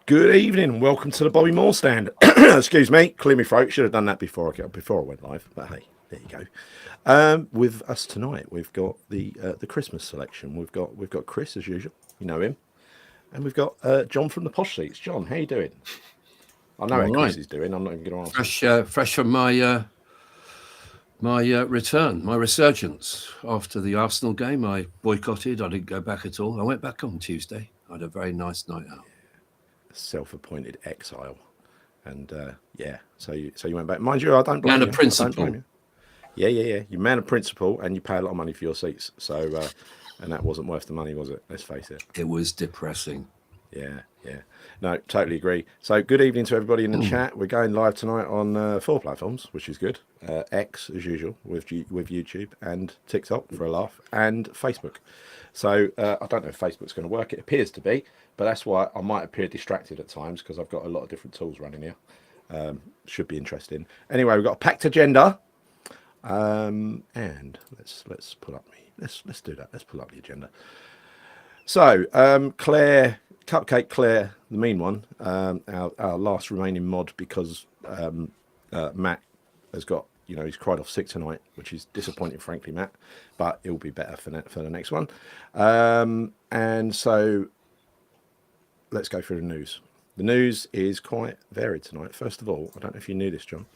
Good evening. Welcome to the Bobby Moore stand. Excuse me, clear my throat. Should have done that before I went live. But hey, there you go. With us tonight, we've got the Christmas selection. We've got Chris as usual. You know him, and we've got John from the Posh Seats. John, how you doing? I know how Chris is doing. I'm not even going to answer. Fresh from my return, my resurgence after the Arsenal game. I boycotted. I didn't go back at all. I went back on Tuesday. I had a very nice night out. Self-appointed exile, and so you went back. Mind you, I don't blame you. Man of principle. I don't blame you. Yeah. You're man of principle, and you pay a lot of money for your seats. So, and that wasn't worth the money, was it? Let's face it. It was depressing. Yeah. No, totally agree. So, good evening to everybody in the chat. We're going live tonight on 4 platforms, which is good. X, as usual, with YouTube, and TikTok for a laugh, and Facebook. So, I don't know if Facebook's going to work. It appears to be, but that's why I might appear distracted at times, because I've got a lot of different tools running here. Should be interesting. Anyway, we've got a packed agenda. And let's pull up let's do that. Let's pull up the agenda. So, Cupcake Claire, the mean one, our last remaining mod, because Matt has got, he's cried off sick tonight, which is disappointing, frankly, Matt, but it'll be better for the next one. And so let's go through the news. The news is quite varied tonight. First of all, I don't know if you knew this, John,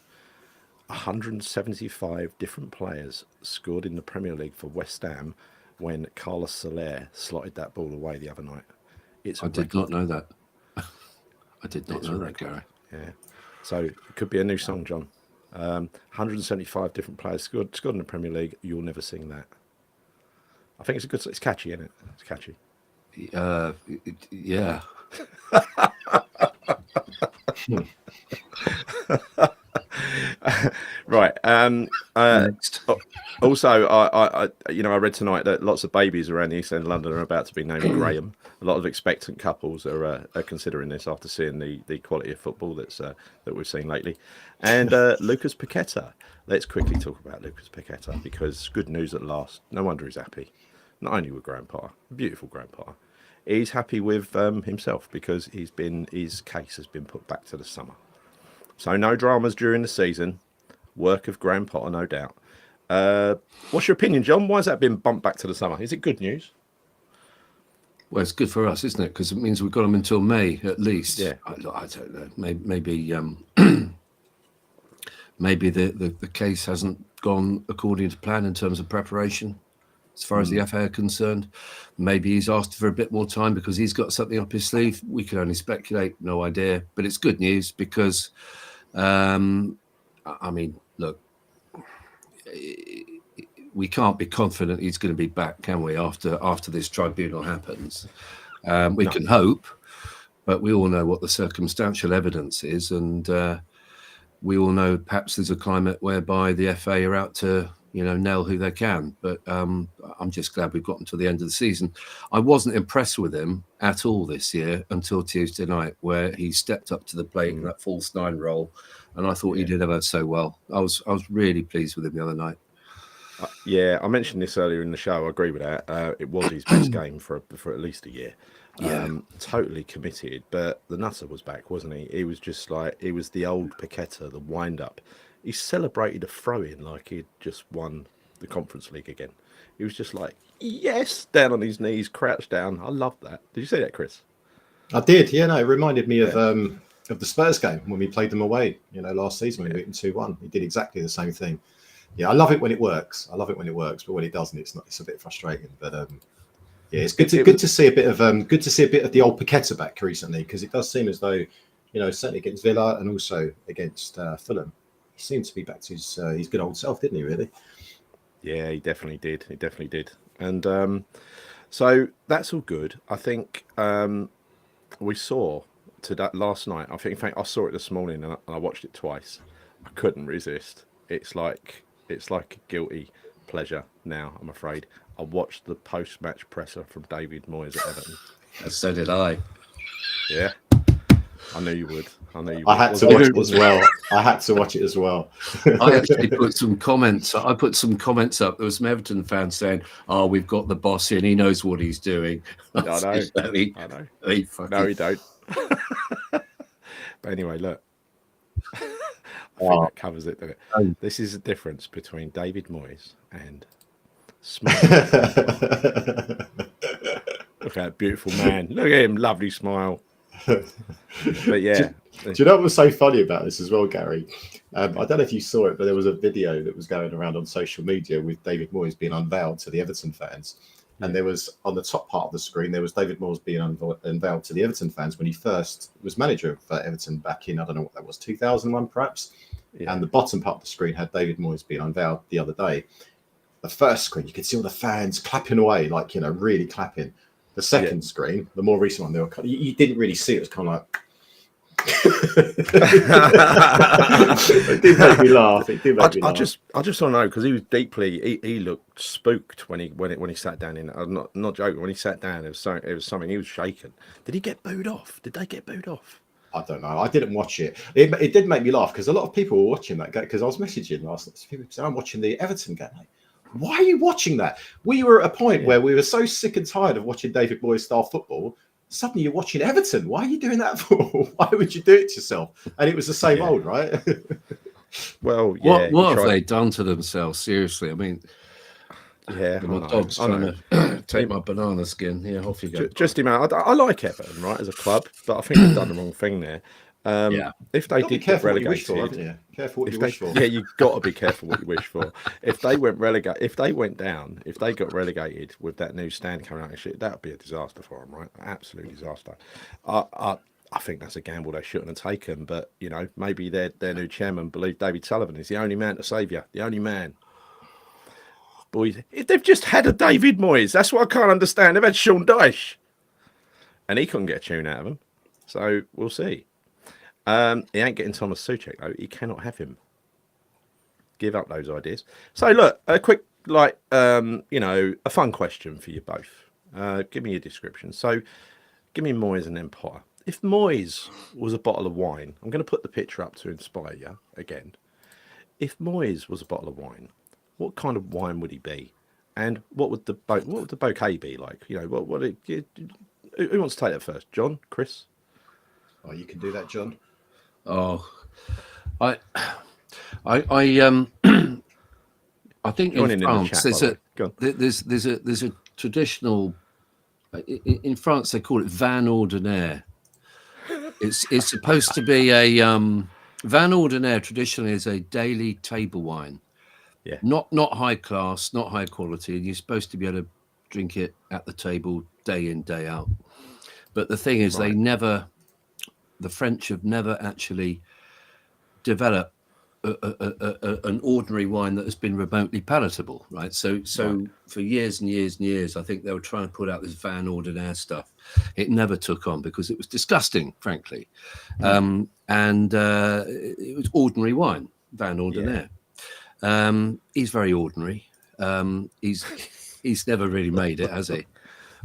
175 different players scored in the Premier League for West Ham when Carlos Soler slotted that ball away the other night. I did not know that. I did not know that, Gary. Yeah. So it could be a new song, John. 175 different players scored in the Premier League. You'll never sing that. I think it's catchy, isn't it? It's catchy. Yeah. Right. Also, I read tonight that lots of babies around the East End of London are about to be named Graham. A lot of expectant couples are considering this after seeing the quality of football that we've seen lately. And Lucas Paqueta. Let's quickly talk about Lucas Paqueta, because good news at last. No wonder he's happy. Not only with Graham Potter, beautiful Graham Potter, he's happy with himself, because his case has been put back to the summer. So no dramas during the season. Work of Graham Potter, no doubt. What's your opinion, John? Why has that been bumped back to the summer? Is it good news? Well, it's good for us, isn't it? Because it means we've got them until May at least. Yeah. I don't know. Maybe maybe the case hasn't gone according to plan in terms of preparation, as far as the FA are concerned. Maybe he's asked for a bit more time because he's got something up his sleeve. We can only speculate, no idea. But it's good news because, look, we can't be confident he's going to be back, can we, after this tribunal happens? We can hope, but we all know what the circumstantial evidence is, and we all know perhaps there's a climate whereby the FA are out to nail who they can. But I'm just glad we've gotten to the end of the season. I wasn't impressed with him at all this year until Tuesday night, where he stepped up to the plate in that false nine role, and I thought he did ever so well. I was really pleased with him the other night. Yeah, I mentioned this earlier in the show. I agree with that. It was his best game for at least a year. Totally committed, but the nutter was back, wasn't he? He was just like, it was the old Paqueta, the wind-up. He celebrated a throw-in like he'd just won the Conference League again. He was just like, yes, down on his knees, crouched down. I love that. Did you see that, Chris? I did, yeah. No, it reminded me of the Spurs game when we played them away, last season when we beat them 2-1. He did exactly the same thing. Yeah, I love it when it works. But when it doesn't, it's a bit frustrating. But it's good to see a bit of the old Paqueta back recently, because it does seem as though, certainly against Villa and also against Fulham, he seemed to be back to his good old self, didn't he? Really? Yeah, he definitely did. And so that's all good. I think we saw last night. I think, in fact, I saw it this morning and I watched it twice. I couldn't resist. It's like a guilty pleasure now, I'm afraid. I watched the post-match presser from David Moyes at Everton. So did I. Yeah. I knew you would. I had to watch it as well. I actually put some comments. I put some comments up. There was some Everton fans saying, "Oh, we've got the boss in. He knows what he's doing." I know. No, he don't. Anyway, look. I think Oh. that covers it, doesn't it? Oh. This is the difference between David Moyes and Smile. Look at that beautiful man. Look at him, lovely smile. But yeah. Do you know what was so funny about this as well, Gary? I don't know if you saw it, but there was a video that was going around on social media with David Moyes being unveiled to the Everton fans. And there was, on the top part of the screen, there was David Moyes being unveiled to the Everton fans when he first was manager of Everton back in, I don't know what that was, 2001 perhaps. Yeah. And the bottom part of the screen had David Moyes being unveiled the other day. The first screen, you could see all the fans clapping away, like, you know, really clapping. The second screen, the more recent one, they were you didn't really see it. It was kind of like. It did make me laugh. It did make me laugh. I just don't know because he was deeply. He looked spooked when he sat down in. I'm not joking. When he sat down, it was something. He was shaken. Did he get booed off? Did they get booed off? I don't know. I didn't watch it. It did make me laugh because a lot of people were watching that game because I was messaging last night. People said, I'm watching the Everton game. Like, why are you watching that? We were at a point where we were so sick and tired of watching David Moyes style football. Suddenly you're watching Everton. Why are you doing that for? Why would you do it to yourself? And it was the same old, right? Well, yeah. What have they done to themselves? Seriously, I mean, yeah. my dog's trying to take my banana skin. Yeah, off you go. Just him out. I like Everton, right, as a club, but I think they've done the wrong thing there. If they did get relegated, careful what you wish for. Yeah, you've got to be careful what you wish for. If they went down, if they got relegated with that new stand coming out and shit, that would be a disaster for them, right? Absolute disaster. I think that's a gamble they shouldn't have taken, but you know, maybe their new chairman believed David Sullivan is the only man to save you, the only man. Boys, they've just had a David Moyes. That's what I can't understand. They've had Sean Dyche, and he couldn't get a tune out of them. So we'll see. He ain't getting Thomas Souček though. He cannot have him. Give up those ideas. So look, a quick, a fun question for you both. Give me your description. So, give me Moyes and then Potter. If Moyes was a bottle of wine, I'm going to put the picture up to inspire you again. If Moyes was a bottle of wine, what kind of wine would he be? And what would the bouquet be like? You know, who wants to take that first? John, Chris? Oh, you can do that, John. Oh, I think in France there's a traditional. In France, they call it vin ordinaire. It's supposed to be a vin ordinaire. Traditionally, is a daily table wine. Yeah. Not high class, not high quality, and you're supposed to be able to drink it at the table day in, day out. But the thing is, the French have never actually developed an ordinary wine that has been remotely palatable, right? So for years and years and years, I think they were trying to put out this vin ordinaire stuff. It never took on because it was disgusting, frankly. And it was ordinary wine, vin ordinaire. He's very ordinary. He's never really made it, has he?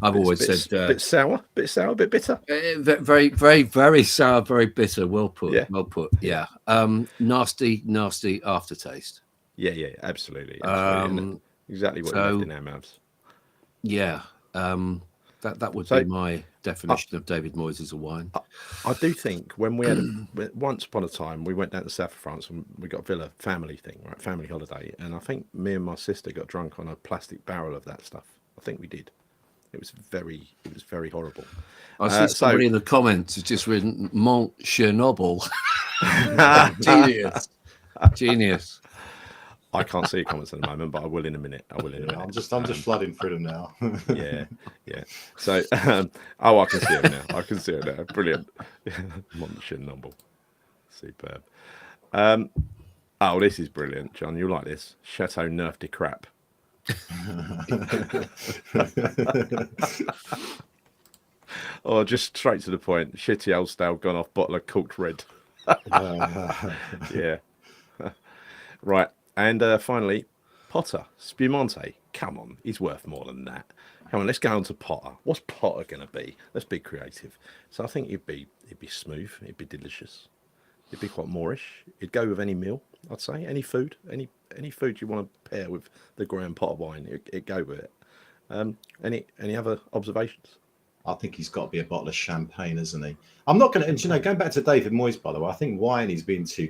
I've always said bit sour, bit bitter. Very, very, very sour, very bitter. Well put. Yeah. Well put. Yeah. Nasty aftertaste. Yeah, absolutely. Exactly what left in our mouths. Yeah. That would be my definition of David Moyes as a wine. I do think when we had once upon a time we went down to the south of France and we got a villa family thing, right? Family holiday, and I think me and my sister got drunk on a plastic barrel of that stuff. I think we did. It was very horrible. I see somebody in the comments has just written Mont Chernobyl. Genius. I can't see your comments at the moment, but I will in a minute. I'm just flooding through them now. Yeah. So, I can see it now. Brilliant. Mont Chernobyl. Superb. This is brilliant, John. You'll like this. Chateau Neuf de Crap. Or just straight to the point. Shitty old stale gone off bottle of corked red. Yeah. Right. And finally, Potter. Spumante. Come on, he's worth more than that. Come on, let's go on to Potter. What's Potter going to be? Let's be creative. So I think he'd be smooth. He'd be delicious. He'd be quite Moorish. He'd go with any meal, I'd say. Any food. Any food you want to pair with the grand pot of wine, it'd go with it. Any other observations? I think he's got to be a bottle of champagne, isn't he? I'm not going to, going back to David Moyes, by the way, I think Winey's been too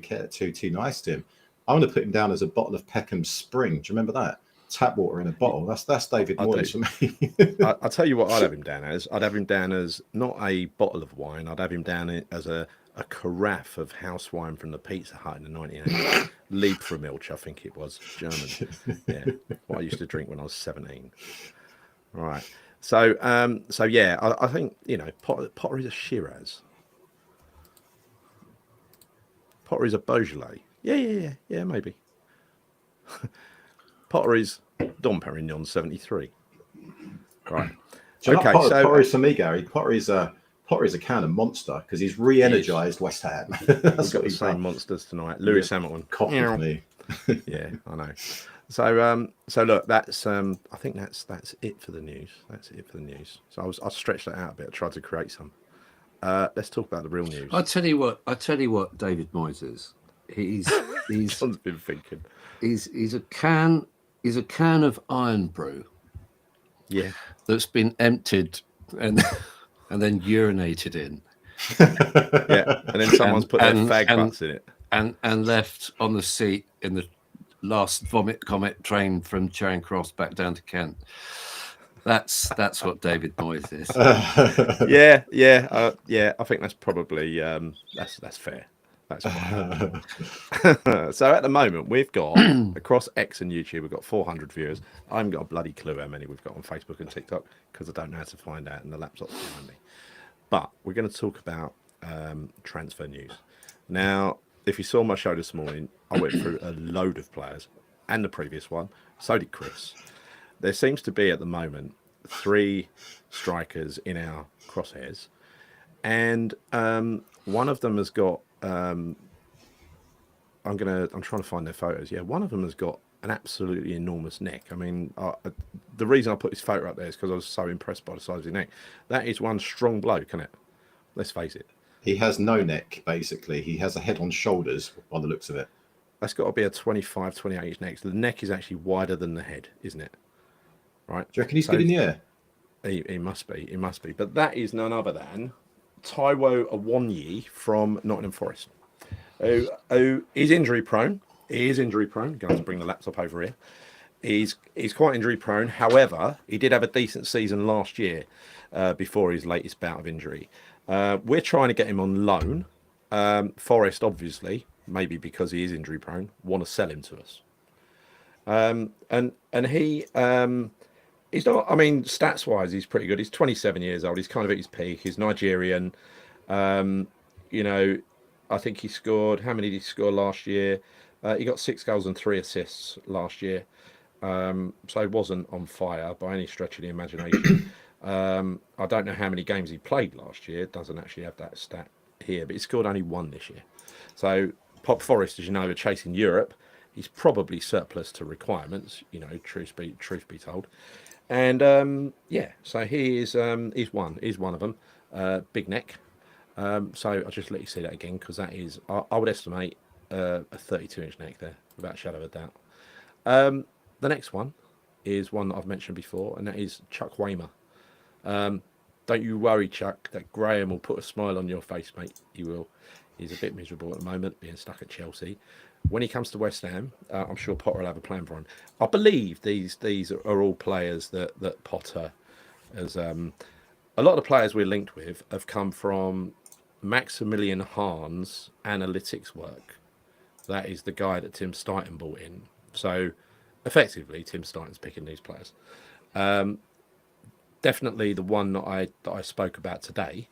nice to him. I want to put him down as a bottle of Peckham Spring. Do you remember that? Tap water in a bottle. That's David Moyes for me. I'll tell you what I'd have him down as. I'd have him down as not a bottle of wine. I'd have him down as a carafe of house wine from the Pizza Hut in the 1980s. Liebfraumilch, I think it was, German. Yeah, what I used to drink when I was 17. All right. So yeah, I think, Potter is a Shiraz. Potter is a Beaujolais. Yeah, maybe. Potter is Dom Perignon 73. Right. Okay, Potter is for me, Gary. Potter is a kind of monster because he's re-energized West Ham. That's got the same monsters tonight. Lewis Hamilton. Cough with me. Yeah, I know. So look, that's I think that's it for the news. That's it for the news. So I stretched that out a bit. I tried to create some. Let's talk about the real news. I tell you what, David Moyes is. He's John's been thinking. He's a can of iron brew. Yeah. That's been emptied and then urinated in. Yeah. And then someone's put their fag butts in it. And left on the seat in the last Vomit Comet train from Charing Cross back down to Kent. That's what David Moyes is. Yeah. I think that's probably that's fair. That's fine. So at the moment we've got across X and YouTube, we've got 400 viewers. I haven't got a bloody clue how many we've got on Facebook and TikTok because I don't know how to find out, and the laptop's behind me. But we're going to talk about transfer news. Now, if you saw my show this morning, I went through a load of players and the previous one. So did Chris. There seems to be at the moment 3 strikers in our crosshairs, and one of them has got. I'm trying to find their photos. Yeah, one of them has got an absolutely enormous neck. I mean, the reason I put this photo up there is because I was so impressed by the size of his neck. That is one strong bloke, isn't it? Let's face it. He has no neck, basically. He has a head on shoulders, by the looks of it. That's got to be a 25, 28 inch neck. So the neck is actually wider than the head, isn't it? Right. Do you reckon he's good in the air? He must be. He must be. But that is none other than Taiwo Awoniyi from Nottingham Forest, who is injury prone. He is injury prone. Going to bring the laptop over here. He's quite injury prone. However, he did have a decent season last year before his latest bout of injury. We're trying to get him on loan. Forest, obviously, maybe because he is injury prone, want to sell him to us. And he he's not. I mean, stats wise, he's pretty good. He's 27 years old. He's kind of at his peak. He's Nigerian. I think he scored. How many did he score last year? He got 6 goals and 3 assists last year. So he wasn't on fire by any stretch of the imagination. I don't know how many games he played last year. It doesn't actually have that stat here, but he scored only 1 this year. So Pop Forest, as you know, are chasing Europe. He's probably surplus to requirements, truth be told. And so he is he's one of them. Big neck. So I'll just let you see that again, because that is, I would estimate a 32-inch neck there, without a shadow of a doubt. The next one is one that I've mentioned before, and that is Chuck Waymer. Don't you worry, Chuck, that Graham will put a smile on your face, mate. He will. He's a bit miserable at the moment, being stuck at Chelsea. When he comes to West Ham, I'm sure Potter will have a plan for him. I believe these are all players that Potter has. A lot of the players we're linked with have come from Maximilian Hahn's analytics work. That is the guy that Tim Steiten brought in. So, effectively, Tim Steiten's picking these players. Definitely, the one that I spoke about today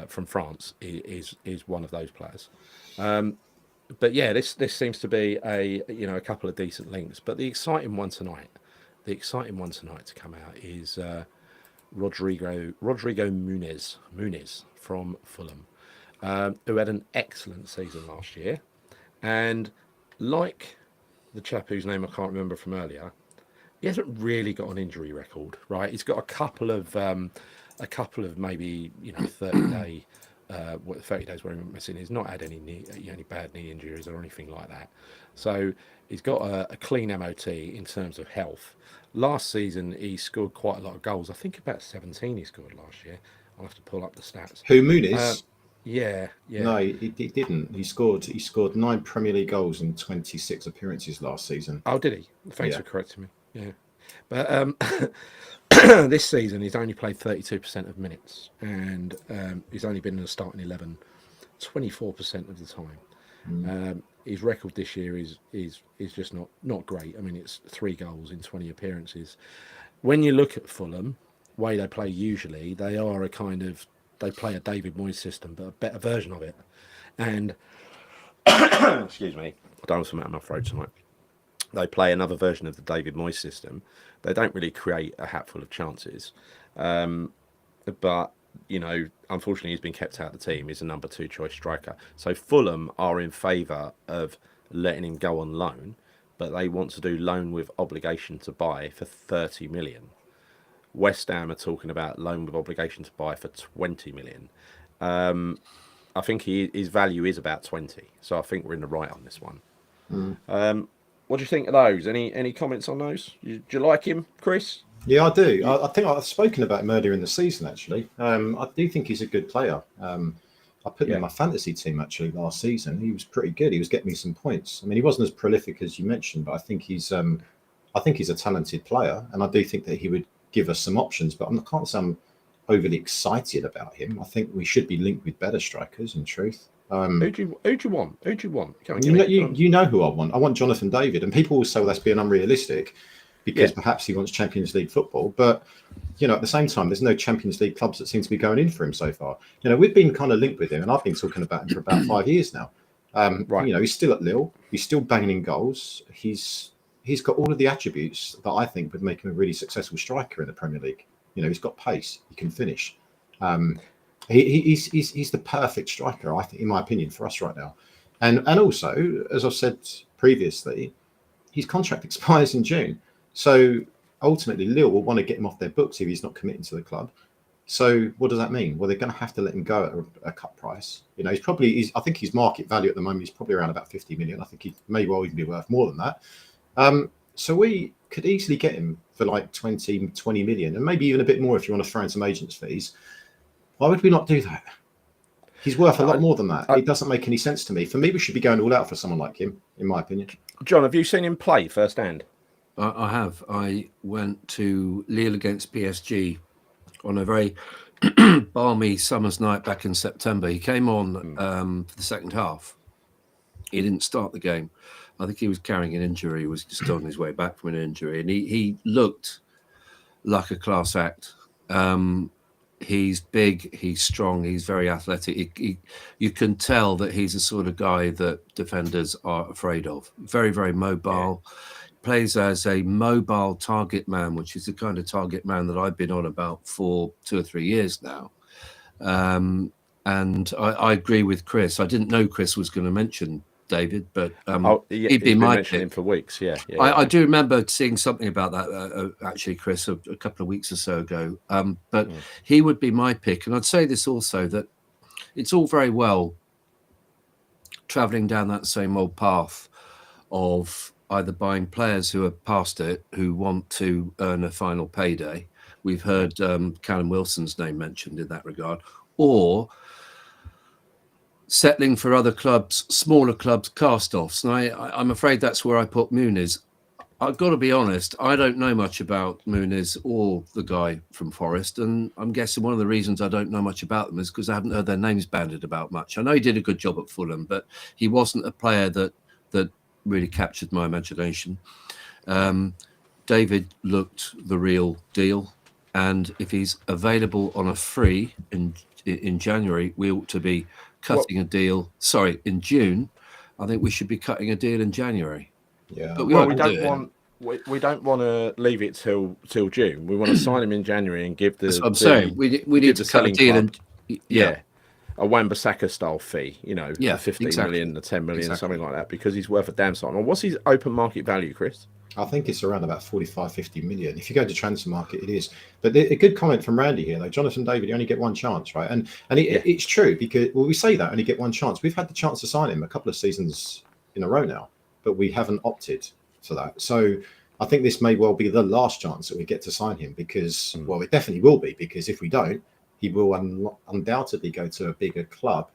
from France is one of those players. But yeah, this seems to be a couple of decent links. But the exciting one tonight to come out is Rodrigo Muniz from Fulham, who had an excellent season last year, and like the chap whose name I can't remember from earlier, he hasn't really got an injury record, right? He's got a couple of maybe 30-day. 30 days where he went missing. He's not had any bad knee injuries or anything like that. So he's got a clean MOT in terms of health. last season he scored quite a lot of goals. I think about 17 he scored last year. I'll have to pull up the stats. Who, Muniz? Yeah. No, he didn't. He scored 9 Premier League goals in 26 appearances last season. Oh, did he? Thanks Yeah. for correcting me. Yeah. But this season he's only played 32% of minutes, and he's only been in the starting 11 24% of the time. His record this year is just not great. I mean, it's 3 goals in 20 appearances. When you look at Fulham, the way they play usually, they play a David Moyes system, but a better version of it. And excuse me, I don't have something out of my throat tonight. They play another version of the David Moyes system. They don't really create a hatful of chances, but unfortunately, he's been kept out of the team. He's a number 2 choice striker. So Fulham are in favour of letting him go on loan, but they want to do loan with obligation to buy for 30 million. West Ham are talking about loan with obligation to buy for 20 million. I think his value is about 20. So I think we're in the right on this one. What do you think of those? Any comments on those? Do you like him, Chris? Yeah, I do. I think I've spoken about him earlier in the season, actually. I do think he's a good player. I put him in my fantasy team, actually, last season. He was pretty good. He was getting me some points. I mean, he wasn't as prolific as you mentioned, but I think he's a talented player, and I do think that he would give us some options, but I can't say I'm overly excited about him. I think we should be linked with better strikers, in truth. Who do you want? You know who I want. I want Jonathan David, and people will say, well, that's being unrealistic because perhaps he wants Champions League football. But at the same time, there's no Champions League clubs that seem to be going in for him so far. We've been kind of linked with him, and I've been talking about him for about 5 years now. Right. He's still at Lille. He's still banging in goals. He's got all of the attributes that I think would make him a really successful striker in the Premier League. He's got pace. He can finish. He's the perfect striker, I think, in my opinion, for us right now. And also, as I've said previously, his contract expires in June. So ultimately, Lille will want to get him off their books if he's not committing to the club. So what does that mean? Well, they're going to have to let him go at a cut price. I think his market value at the moment is probably around about 50 million. I think he may well even be worth more than that. So we could easily get him for like 20 million, and maybe even a bit more if you want to throw in some agents' fees. Why would we not do that? He's worth a lot more than that. It doesn't make any sense to me. For me, we should be going all out for someone like him, in my opinion. John, have you seen him play firsthand? I have. I went to Lille against PSG on a very balmy summer's night back in September. He came on for the second half. He didn't start the game. I think he was carrying an injury. He was just on his way back from an injury. And he looked like a class act. He's big, he's strong, he's very athletic. You can tell that he's the sort of guy that defenders are afraid of. Very, very mobile. Yeah. Plays as a mobile target man, which is the kind of target man that I've been on about for 2 or 3 years now. And I agree with Chris. I didn't know Chris was going to mention David, but he'd be my pick. Him for weeks. Yeah. I do remember seeing something about that actually, Chris, a couple of weeks or so ago. But he would be my pick, and I'd say this also, that it's all very well travelling down that same old path of either buying players who are past it, who want to earn a final payday. We've heard Callum Wilson's name mentioned in that regard, or settling for other clubs, smaller clubs, cast-offs. And I'm afraid that's where I put Muniz. I've got to be honest, I don't know much about Muniz or the guy from Forest, and I'm guessing one of the reasons I don't know much about them is because I haven't heard their names bandied about much. I know he did a good job at Fulham, but he wasn't a player that really captured my imagination. David looked the real deal, and if he's available on a free in January, we ought to be cutting a deal. Sorry, in June. I think we should be cutting a deal in January. Yeah, but we don't want to leave it till June. We want to sign him in January and give the. That's what I'm saying. We need to cut a deal. A Wan-Bissaka style fee, the 15 million, the 10 million, something like that, because he's worth a damn sight. What's his open market value, Chris? I think it's around about 45, 50 million. If you go to transfer market, it is. But a good comment from Randy here, though. Jonathan David, you only get one chance, right? And it's true, because, we say that, only get one chance. We've had the chance to sign him a couple of seasons in a row now, but we haven't opted for that. So I think this may well be the last chance that we get to sign him because, well, it definitely will be, because if we don't, he will undoubtedly go to a bigger club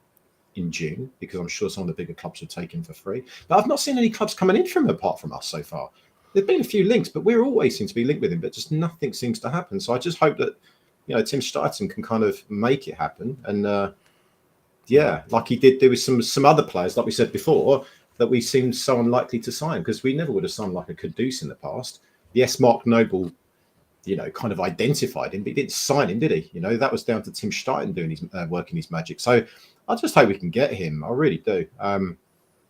in June, because I'm sure some of the bigger clubs will take him for free. But I've not seen any clubs coming in from him apart from us so far. There've been a few links, but we're always seem to be linked with him, but just nothing seems to happen. So I just hope that, Tim Stuyton can kind of make it happen. And like he did do with some other players, like we said before, that we seemed so unlikely to sign, because we never would have signed like a Kudus in the past. Yes, Mark Noble, kind of identified him, but he didn't sign him, did he? That was down to Tim Stuyton doing his working his magic. So I just hope we can get him. I really do.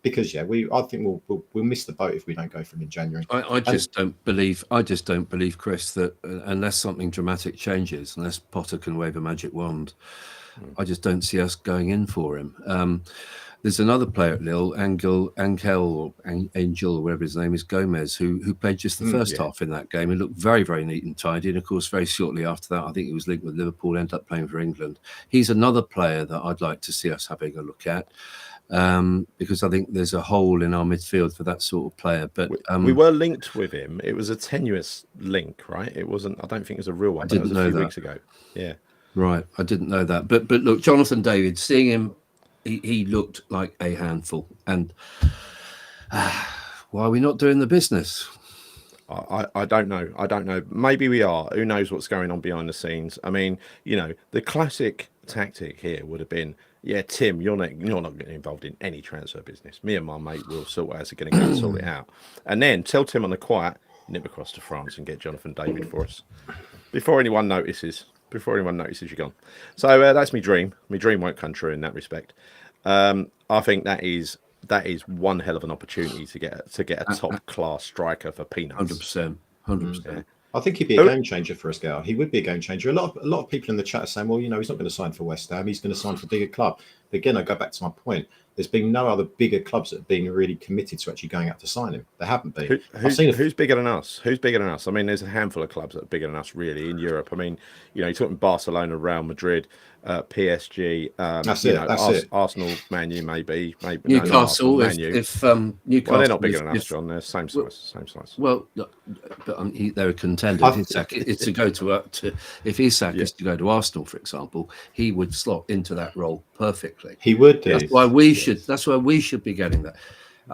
Because I think we'll miss the boat if we don't go for him in January. I just don't believe, Chris, that unless something dramatic changes, unless Potter can wave a magic wand, I just don't see us going in for him. There's another player at Lille, Angel, or whatever his name is, Gomez, who played just the first half in that game. He looked very, very neat and tidy. And of course, very shortly after that, I think he was linked with Liverpool, ended up playing for England. He's another player that I'd like to see us having a look at. Because I think there's a hole in our midfield for that sort of player. But we were linked with him. It was a tenuous link, right? It wasn't. I don't think it was a real one. I didn't know that. Weeks ago. Yeah. Right. I didn't know that. But look, Jonathan David, seeing him, he looked like a handful. And why are we not doing the business? I don't know. I don't know. Maybe we are. Who knows what's going on behind the scenes? I mean, the classic tactic here would have been, yeah, Tim, you're not getting involved in any transfer business. Me and my mate will sort out getting to sort it out. And then tell Tim on the quiet, nip across to France and get Jonathan David for us. Before anyone notices you're gone. So that's my dream. My dream won't come true in that respect. I think that is one hell of an opportunity to get a top class striker for peanuts. 100%. I think he'd be a game changer for us, Gal. He would be a game changer. A lot of people in the chat are saying, well, he's not going to sign for West Ham. He's going to sign for a bigger club. But again, I go back to my point. There's been no other bigger clubs that have been really committed to actually going out to sign him. There haven't been. Who's bigger than us? Who's bigger than us? I mean, there's a handful of clubs that are bigger than us, really, in Europe. I mean, you're talking Barcelona, Real Madrid, PSG. That's it. Arsenal, Man U, maybe Newcastle. Man U. If Newcastle, well, they're not bigger than us, John. They're same size. Well, but they're a contender. It's to go to if Isak is to go to Arsenal, for example, he would slot into that role perfectly. He would do. That's why we should. That's why we should be getting that.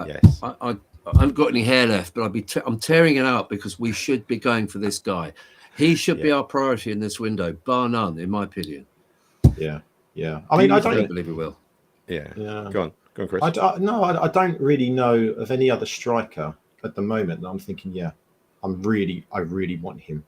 Yes. I haven't got any hair left, but I'm tearing it out because we should be going for this guy. He should be our priority in this window, bar none, in my opinion. Yeah. I mean, I don't believe we will. Yeah. Go on, Chris. I don't really know of any other striker at the moment that I'm thinking, I really want him.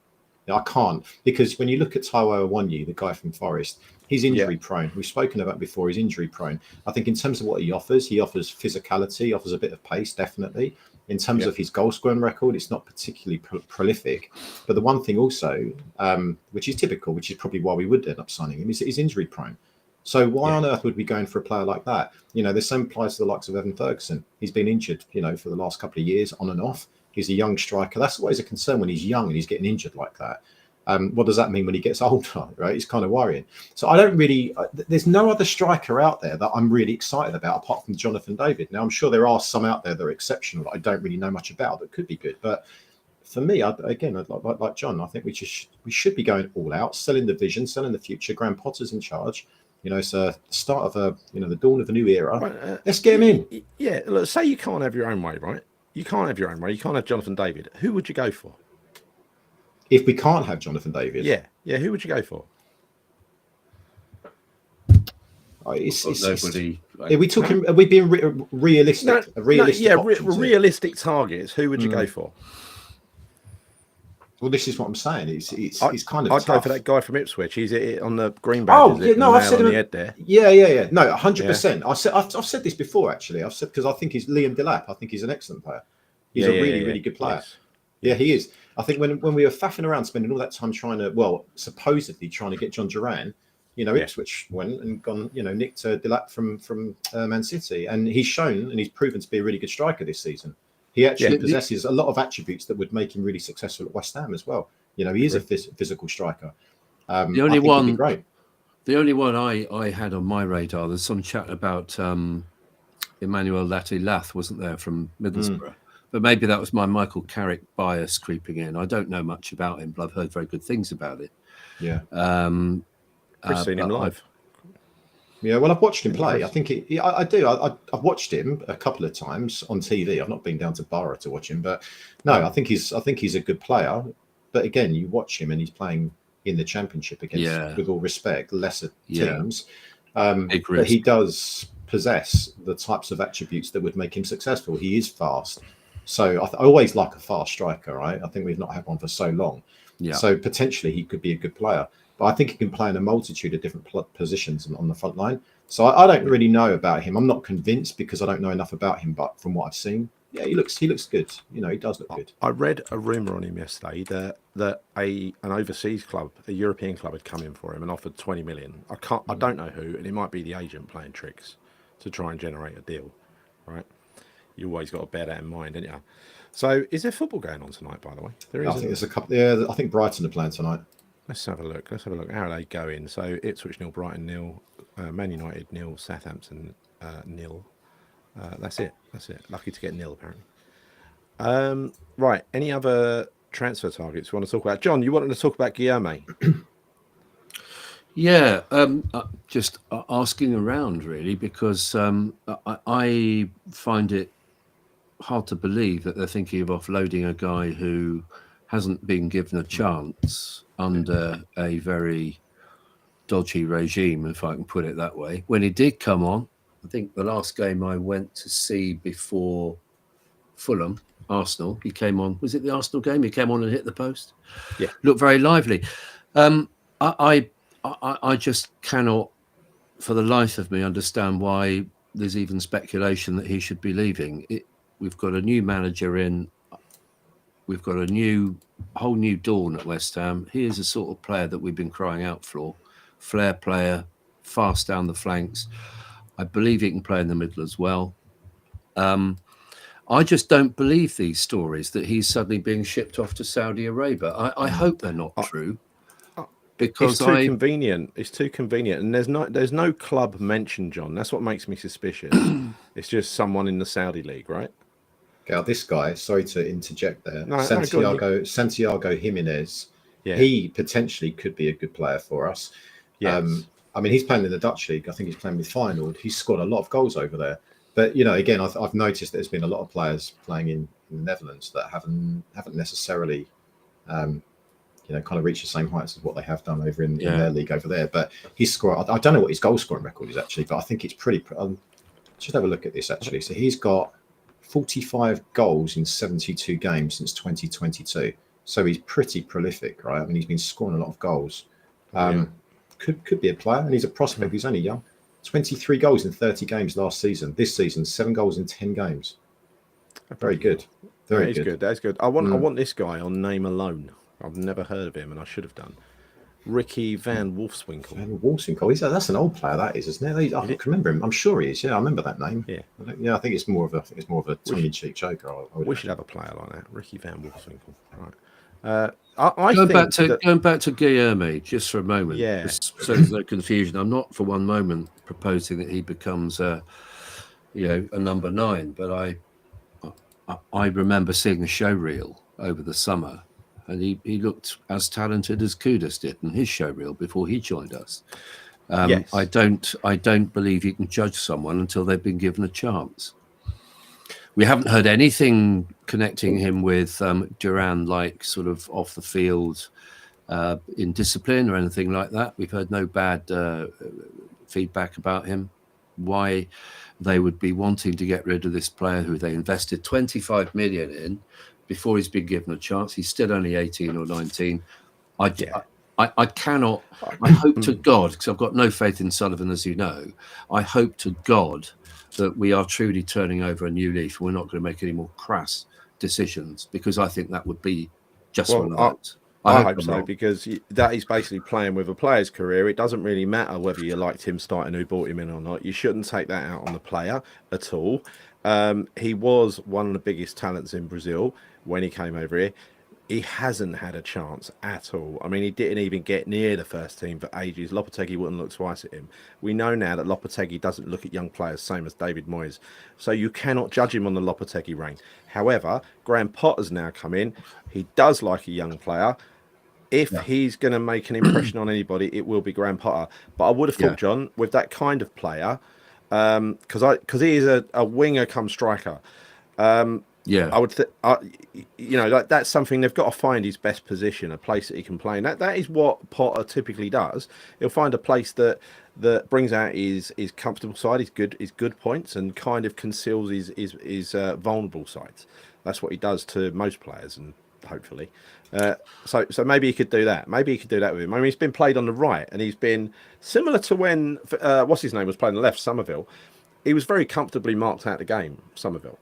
I can't, because when you look at Taiwo Awoniyi, the guy from Forest, he's injury prone. We've spoken about before. He's injury prone. I think in terms of what he offers physicality, he offers a bit of pace, definitely. In terms of his goal scoring record, it's not particularly prolific. But the one thing also, which is typical, which is probably why we would end up signing him, is he's injury prone. So why on earth would we go in for a player like that? The same applies to the likes of Evan Ferguson. He's been injured, for the last couple of years, on and off. He's a young striker. That's always a concern when he's young and he's getting injured like that. What does that mean when he gets older, right? It's kind of worrying. So I don't really, there's no other striker out there that I'm really excited about apart from Jonathan David. Now, I'm sure there are some out there that are exceptional that I don't really know much about that could be good. But for me, like John, I think we should be going all out, selling the vision, selling the future. Graham Potter's in charge. It's a start of the dawn of a new era. Right, let's get him in. Yeah, look, say you can't have your own way, right? You can't have your own way. You can't have Jonathan David. Who would you go for? If we can't have Jonathan David, who would you go for? Nobody. Are we talking? Are we being realistic? Realistic targets. Who would you go for? Well, this is what I'm saying. It's kind of. I'd go for that guy from Ipswich. He's on the green badge. I've said on the head there. Yeah. No, 100%. I've said this before actually. I've said because I think he's Liam Delap. I think he's an excellent player. He's a really good player. Yes. Yeah, he is. I think when we were faffing around, spending all that time supposedly trying to get John Duran, Ipswich went and gone, nicked Delap from Man City, and he's shown and he's proven to be a really good striker this season. He actually possesses a lot of attributes that would make him really successful at West Ham as well. He is a physical striker. The only one I had on my radar, there's some chat about Emmanuel Latte-Lath, wasn't there, from Middlesbrough? But maybe that was my Michael Carrick bias creeping in. I don't know much about him, but I've heard very good things about it. Yeah. Chris seen him live. Yeah, well, I've watched him play. I think I do. I've watched him a couple of times on TV. I've not been down to Borough to watch him, but no, I think he's a good player. But again, you watch him and he's playing in the Championship against, with all respect, lesser teams. But he does possess the types of attributes that would make him successful. He is fast. So I always like a fast striker, right? I think we've not had one for so long. Yeah. So potentially he could be a good player. But I think he can play in a multitude of different positions on the front line. So I don't really know about him. I'm not convinced because I don't know enough about him. But from what I've seen, yeah, he looks good. You know, he does look good. I read a rumor on him yesterday that an overseas club, a European club, had come in for him and offered 20 million. I don't know who, and it might be the agent playing tricks to try and generate a deal, right? You always got to bear that in mind, don't you? So, is there football going on tonight? By the way, I think there's a couple. Yeah, I think Brighton are playing tonight. Let's have a look. How are they going? So Ipswich 0, Brighton 0, Man United 0, Southampton 0. That's it. Lucky to get 0 apparently. Right. Any other transfer targets we want to talk about? John, you wanted to talk about Guilherme? Yeah, just asking around really because I find it hard to believe that they're thinking of offloading a guy who hasn't been given a chance under a very dodgy regime, if I can put it that way. When he did come on, I think the last game I went to see before Fulham, Arsenal, he came on. Was it the Arsenal game? He came on and hit the post. Yeah, looked very lively. I just cannot, for the life of me, understand why there's even speculation that he should be leaving. We've got a new manager in. We've got a whole new dawn at West Ham. He is a sort of player that we've been crying out for. Flair player, fast down the flanks. I believe he can play in the middle as well. I just don't believe these stories that he's suddenly being shipped off to Saudi Arabia. I hope they're not true. Because it's too convenient. It's too convenient, and there's no club mentioned, John. That's what makes me suspicious. It's just someone in the Saudi league, right? Okay, this guy. Sorry to interject there. No, Santiago Jimenez. Yeah. He potentially could be a good player for us. Yes. I mean, he's playing in the Dutch league. I think he's playing with Feyenoord. He's scored a lot of goals over there. But you know, again, I've noticed there's been a lot of players playing in the Netherlands that haven't necessarily. Kind of reach the same heights as what they have done over in their league over there. But he's scored. I don't know what his goal scoring record is actually, but I think it's pretty. Just have a look at this actually. So he's got 45 goals in 72 games since 2022. So he's pretty prolific, right? I mean, he's been scoring a lot of goals. Could be a player, and he's a prospect. He's only young. 23 goals in 30 games last season. This season, 7 goals in 10 games. Very good. Very good. That's good. I want this guy on name alone. I've never heard of him, and I should have done. Ricky Van Wolfswinkel. That's an old player, that is, isn't it? I can remember him. I'm sure he is. Yeah, I remember that name. Yeah. I think it's more of a tongue-in-cheek joker. We should have a player like that, Ricky Van Wolfswinkel. Right. Going back to Guilherme just for a moment. Yeah. So there's no confusion. I'm not for one moment proposing that he becomes a number 9, but I remember seeing the show reel over the summer. And he looked as talented as Kudus did in his showreel before he joined us. Yes. I don't believe you can judge someone until they've been given a chance. We haven't heard anything connecting him with Duran, like sort of off the field in discipline or anything like that. We've heard no bad feedback about him. Why they would be wanting to get rid of this player who they invested 25 million in before he's been given a chance. He's still only 18 or 19. I cannot. I hope to God, because I've got no faith in Sullivan, as you know. I hope to God that we are truly turning over a new leaf and we're not going to make any more crass decisions, because I think that would be just one of those. I hope so, because that is basically playing with a player's career. It doesn't really matter whether you liked him starting, who brought him in or not. You shouldn't take that out on the player at all. He was one of the biggest talents in Brazil when he came over here. he hasn't had a chance at all. I mean, he didn't even get near the first team for ages. Lopetegui wouldn't look twice at him. We know now that Lopetegui doesn't look at young players, same as David Moyes. So you cannot judge him on the Lopetegui reign. However, Graham Potter's now come in. He does like a young player. If Yeah, he's going to make an impression on anybody, it will be Graham Potter. But I would have yeah, thought, John, with that kind of player, because he is a winger come striker. yeah, I would, that's something they've got to find his best position, a place that he can play. And that is what Potter typically does. He'll find a place that brings out his comfortable side, his good points, and kind of conceals his vulnerable sides. That's what he does to most players, and hopefully, so maybe he could do that. Maybe he could do that with him. I mean, he's been played on the right, and he's been similar to when what's his name was playing on the left, Somerville. He was very comfortably marked out the game, Somerville.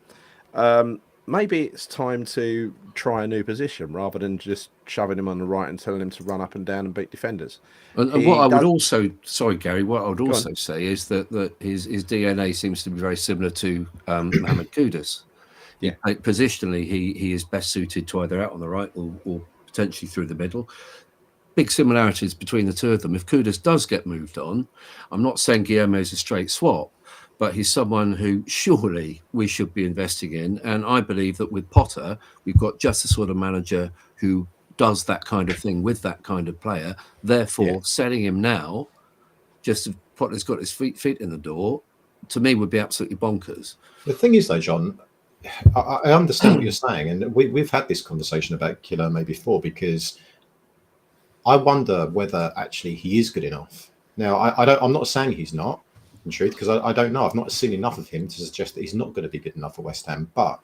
Maybe it's time to try a new position rather than just shoving him on the right and telling him to run up and down and beat defenders. and what He I would does. also, sorry, Gary, what I would Go also on. say is that his DNA seems to be very similar to Mohamed Kudus. Yeah. Positionally, he is best suited to either out on the right or potentially through the middle. Big similarities between the two of them. If Kudus does get moved on, I'm not saying Guilherme is a straight swap, but he's someone who surely we should be investing in. And I believe that with Potter, we've got just the sort of manager who does that kind of thing with that kind of player. Therefore, Yeah. selling him now, just as Potter's got his feet in the door, to me would be absolutely bonkers. The thing is, though, John, I understand what you're saying, and we've had this conversation about Guilherme before, because I wonder whether actually he is good enough. Now, I'm not saying he's not, in truth, because I don't know. I've not seen enough of him to suggest that he's not going to be good enough for West Ham. But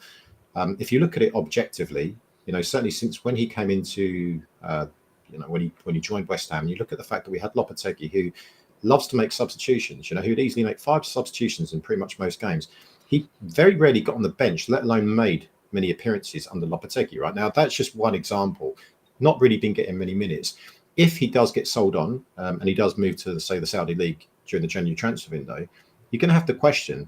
if you look at it objectively, certainly since when he came into, when he joined West Ham, you look at the fact that we had Lopetegui, who loves to make substitutions. He'd easily make 5 substitutions in pretty much most games. He very rarely got on the bench, let alone made many appearances under Lopetegui. Right now, that's just one example. Not really been getting many minutes. If he does get sold on and he does move to, say, the Saudi League during the January transfer window, you're going to have to question,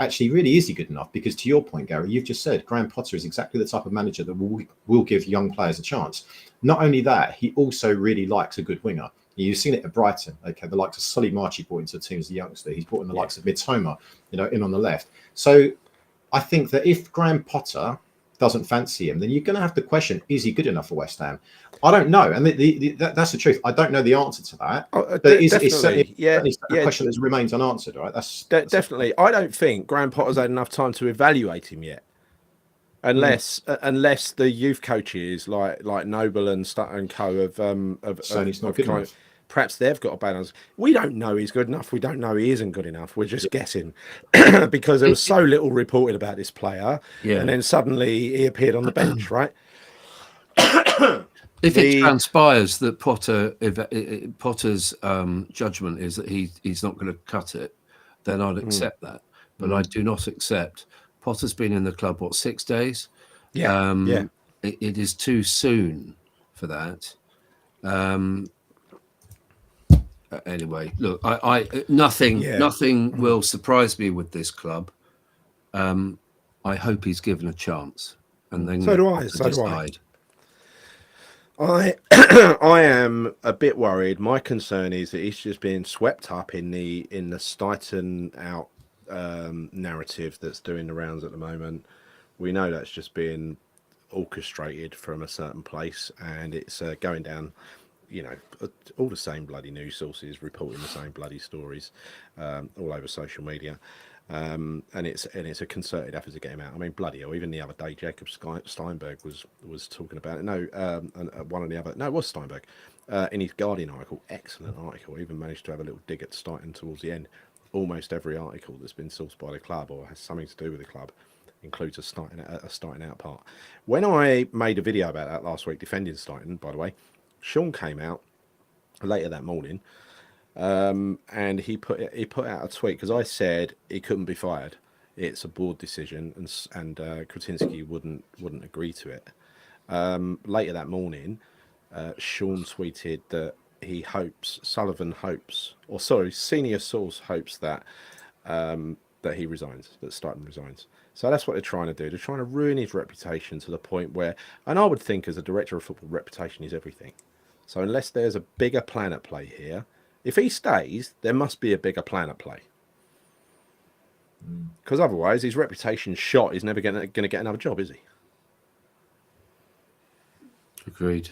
actually, really, is he good enough? Because to your point, Gary, you've just said Graham Potter is exactly the type of manager that will give young players a chance. Not only that, he also really likes a good winger. You've seen it at Brighton. Okay, the likes of Solly March he brought into the team as a youngster. He's brought in the likes of Mitoma, in on the left. So I think that if Graham Potter doesn't fancy him, then you're going to have to question, is he good enough for West Ham? I don't know. And that's the truth. I don't know the answer to that. But it's certainly a question that remains unanswered, right? That's Definitely. I don't think Graham Potter's had enough time to evaluate him yet. Unless the youth coaches like Noble and Co saying he's not good enough. Perhaps they've got a balance. We don't know he's good enough. We don't know he isn't good enough. We're just guessing because there was so little reported about this player, and then suddenly he appeared on the bench, right? If it transpires that Potter's judgment is that he's not going to cut it, then I'd accept that. But I do not accept. Potter's been in the club 6 days. Yeah. It is too soon for that. Anyway, look, I nothing will surprise me with this club. I hope he's given a chance, and then so do I. I am a bit worried. My concern is that he's just being swept up in the Stighton out narrative that's doing the rounds at the moment. We know that's just being orchestrated from a certain place, and it's going down. All the same bloody news sources reporting the same bloody stories all over social media. And it's a concerted effort to get him out. I mean, bloody hell! Even the other day, Jacob Steinberg was talking about it. No, one of the other. No, it was Steinberg in his Guardian article. Excellent article. Even managed to have a little dig at Steinberg towards the end. Almost every article that's been sourced by the club or has something to do with the club includes a starting out part. When I made a video about that last week, defending Steinberg, by the way, Sean came out later that morning. And he put out a tweet because I said he couldn't be fired. It's a board decision, and Kretinsky wouldn't agree to it. Later that morning, Sean tweeted that senior source hopes that that he resigns, that Stuyton resigns. So that's what they're trying to do. They're trying to ruin his reputation to the point where, and I would think as a director of football, reputation is everything. So unless there's a bigger plan at play here, if he stays, there must be a bigger plan at play. Because otherwise, his reputation's shot. He's never going to get another job, is he? Agreed.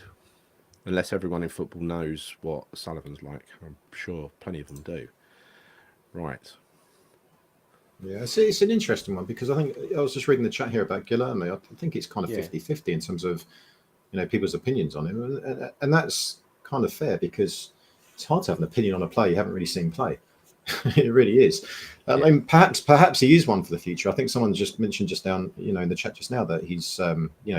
Unless everyone in football knows what Sullivan's like. I'm sure plenty of them do. Right. Yeah, it's an interesting one because I think I was just reading the chat here about Guilherme. I think it's kind of 50-50 in terms of, people's opinions on him. And that's kind of fair because it's hard to have an opinion on a player you haven't really seen play. It really is. I mean, perhaps he is one for the future. I think someone just mentioned just down, in the chat just now that he's,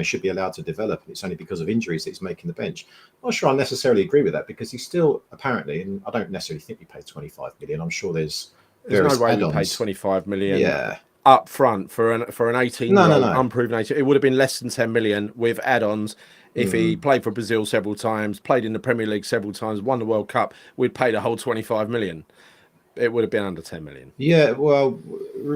should be allowed to develop. And it's only because of injuries that he's making the bench. I'm not sure I necessarily agree with that because he's still apparently, and I don't necessarily think we paid 25 million. I'm sure there's no way add-ons. we paid 25 million up front for an 18-year-old unproven 18. It would have been less than 10 million with add-ons. If he played for Brazil several times, played in the Premier League several times, won the World Cup, we'd paid a whole 25 million. It would have been under 10 million. Yeah, well,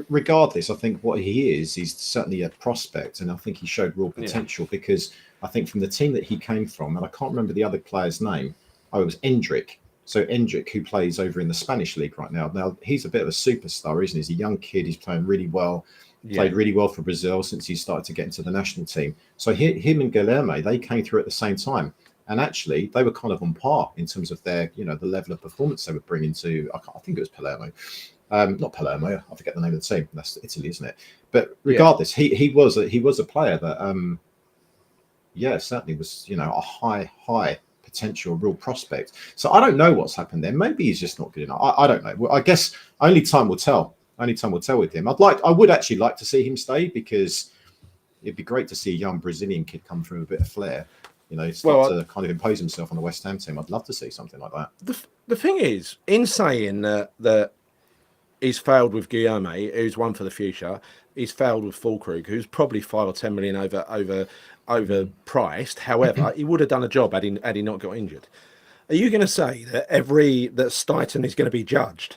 regardless, I think what he is, he's certainly a prospect, and I think he showed real potential because I think from the team that he came from, and I can't remember the other player's name, it was Endrick. So Endrick, who plays over in the Spanish league right now. Now, he's a bit of a superstar, isn't he? He's a young kid. He's playing really well. Played really well for Brazil since he started to get into the national team. So him and Guilherme, they came through at the same time. And actually, they were kind of on par in terms of their, the level of performance they were bringing to, I think it was Palermo. Not Palermo, I forget the name of the team. That's Italy, isn't it? But regardless, he was a player that, certainly was, a high potential, real prospect. So I don't know what's happened there. Maybe he's just not good enough. I don't know. Well, I guess only time will tell. Only time will tell with him. I would actually like to see him stay because it'd be great to see a young Brazilian kid come through with a bit of flair. Start to kind of impose himself on the West Ham team. I'd love to see something like that. The thing is, in saying that he's failed with Guilherme, who's one for the future, he's failed with Fulkrug, who's probably 5 or 10 million overpriced. However, he would have done a job had he not got injured. Are you going to say that that Stuyton is going to be judged?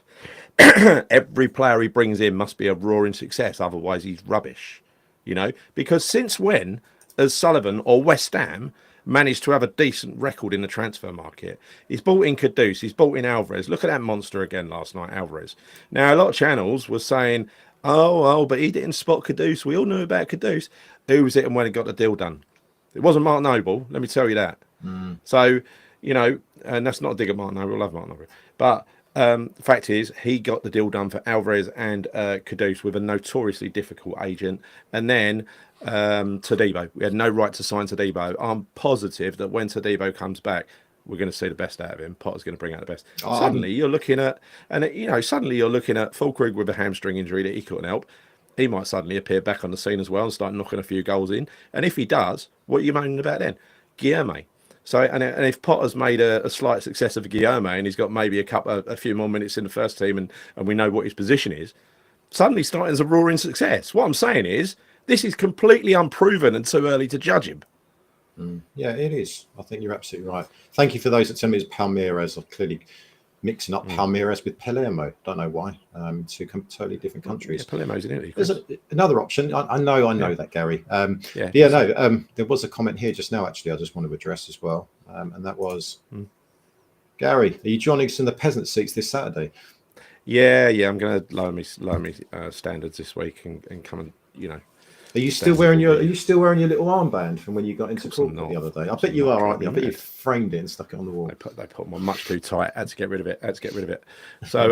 Every player he brings in must be a roaring success, otherwise he's rubbish. Because since when has Sullivan or West Ham managed to have a decent record in the transfer market? He's bought in Kudus, he's bought in Alvarez. Look at that monster again last night, Alvarez. Now, a lot of channels were saying, but he didn't spot Kudus. We all knew about Kudus. Who was it and when he got the deal done? It wasn't Mark Noble, let me tell you that. So, and that's not a dig at Mark Noble, I love Mark Noble. But the fact is, he got the deal done for Alvarez and Kudus with a notoriously difficult agent. And then Todibo. We had no right to sign Todibo. I'm positive that when Todibo comes back, we're going to see the best out of him. Potter's going to bring out the best. Suddenly you're looking at Fulkrug with a hamstring injury that he couldn't help. He might suddenly appear back on the scene as well and start knocking a few goals in. And if he does, what are you moaning about then? Guilherme. So, and if Potter's made a slight success of Guilherme and he's got maybe a few more minutes in the first team and we know what his position is, suddenly Stuyton's a roaring success. What I'm saying is, this is completely unproven and too early to judge him. Yeah, it is. I think you're absolutely right. Thank you for those that tell me it's Palmeiras. I'm clearly mixing up Palmeiras with Palermo. Don't know why. Two totally different countries. Yeah, Palermo's in Italy. There's another option. I know that, Gary. There was a comment here just now, actually, I just want to address as well. And that was, Gary, are you joining us in the peasant seats this Saturday? Yeah. I'm going to lower me standards this week and come and, Are you still wearing your little armband from when you got into corporate the other day? I bet you are, aren't you? I bet you framed it and stuck it on the wall. They put them on much too tight. Had to get rid of it. So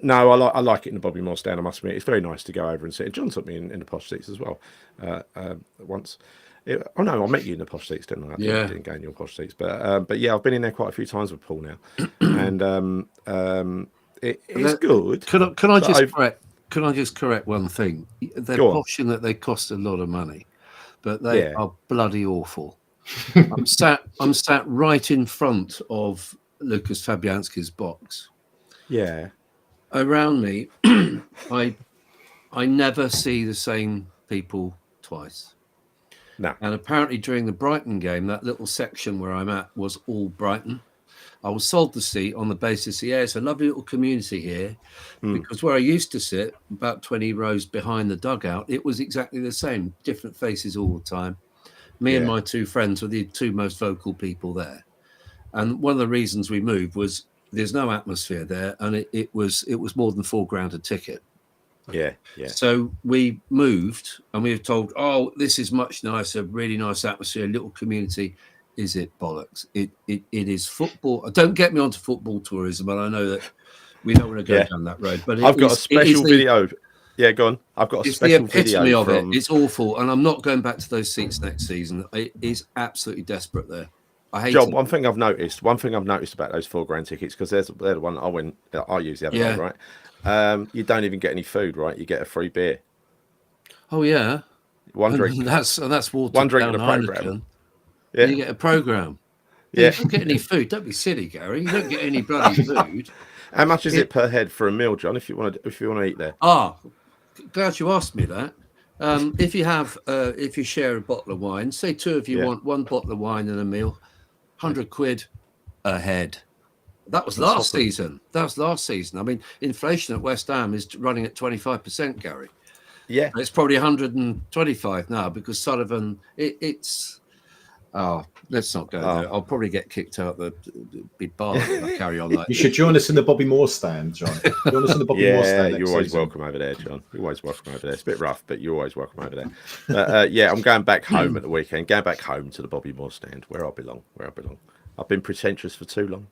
no, I like it in the Bobby Moore stand. I must admit, it's very nice to go over and sit. John took me in the posh seats as well once. I met you in the posh seats, didn't I? I didn't go in your posh seats, but yeah, I've been in there quite a few times with Paul now, and it's good. Can I just correct one thing? They're posh in that they cost a lot of money, but they are bloody awful. I'm sat right in front of Lucas Fabianski's box. Yeah. Around me, I never see the same people twice. No. And apparently during the Brighton game, that little section where I'm at was all Brighton. I was sold the seat on the basis, it's a lovely little community here, because where I used to sit, about 20 rows behind the dugout, it was exactly the same, different faces all the time. Me and my two friends were the two most vocal people there. And one of the reasons we moved was there's no atmosphere there, and it was more than £4,000 a ticket. Yeah. So we moved, and we were told, "Oh, this is much nicer, really nice atmosphere, little community." Is it bollocks? It is football. Don't get me onto football tourism, and I know that we don't want to go down that road. But I've got a special video. Yeah, go on. I've got a special video of it. It's awful, and I'm not going back to those seats next season. It is absolutely desperate there. I hate John, it. one thing I've noticed about those £4,000 tickets, because they're the one I use the other day, right? You don't even get any food, right? You get a free beer. Oh yeah, one drink. That's water. One drink in the program. Yeah, you get a program. Yeah, you don't get any food. Don't be silly, Gary. You don't get any bloody food. How much is it per head for a meal, John? If you want to eat there. Glad you asked me that. If you share a bottle of wine, say two of you want one bottle of wine and a meal, £100 a head. That's last season. I mean, inflation at West Ham is running at 25%, Gary. Yeah, it's probably 125 now because Sullivan. Let's not go there. I'll probably get kicked out the big bar if I carry on like You should join us in the Bobby Moore stand, John. Join us in the Bobby Moore stand. You're always welcome over there, John. You're always welcome over there. It's a bit rough, but you're always welcome over there. I'm going back home at the weekend. Going back home to the Bobby Moore stand, where I belong. I've been pretentious for too long.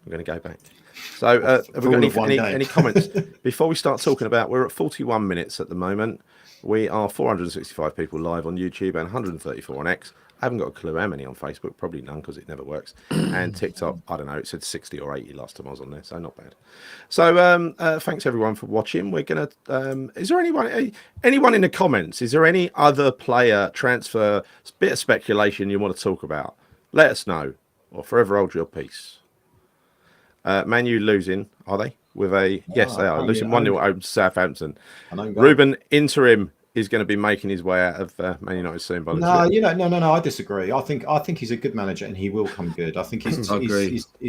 I'm going to go back. So, have we got any comments before we start talking about? We're at 41 minutes at the moment. We are 465 people live on YouTube and 134 on X. I haven't got a clue how many on Facebook, probably none because it never works. And TikTok, I don't know, it said 60 or 80 last time I was on there, so not bad. So thanks everyone for watching. We're going to, is there anyone in the comments? Is there any other player transfer, bit of speculation you want to talk about? Let us know, or forever hold your peace. Man U losing, are they? Yes, they are. Losing 1-0 over Southampton. Ruben interim is going to be making his way out of Man United soon. No, I disagree. I think he's a good manager and he will come good. I think he's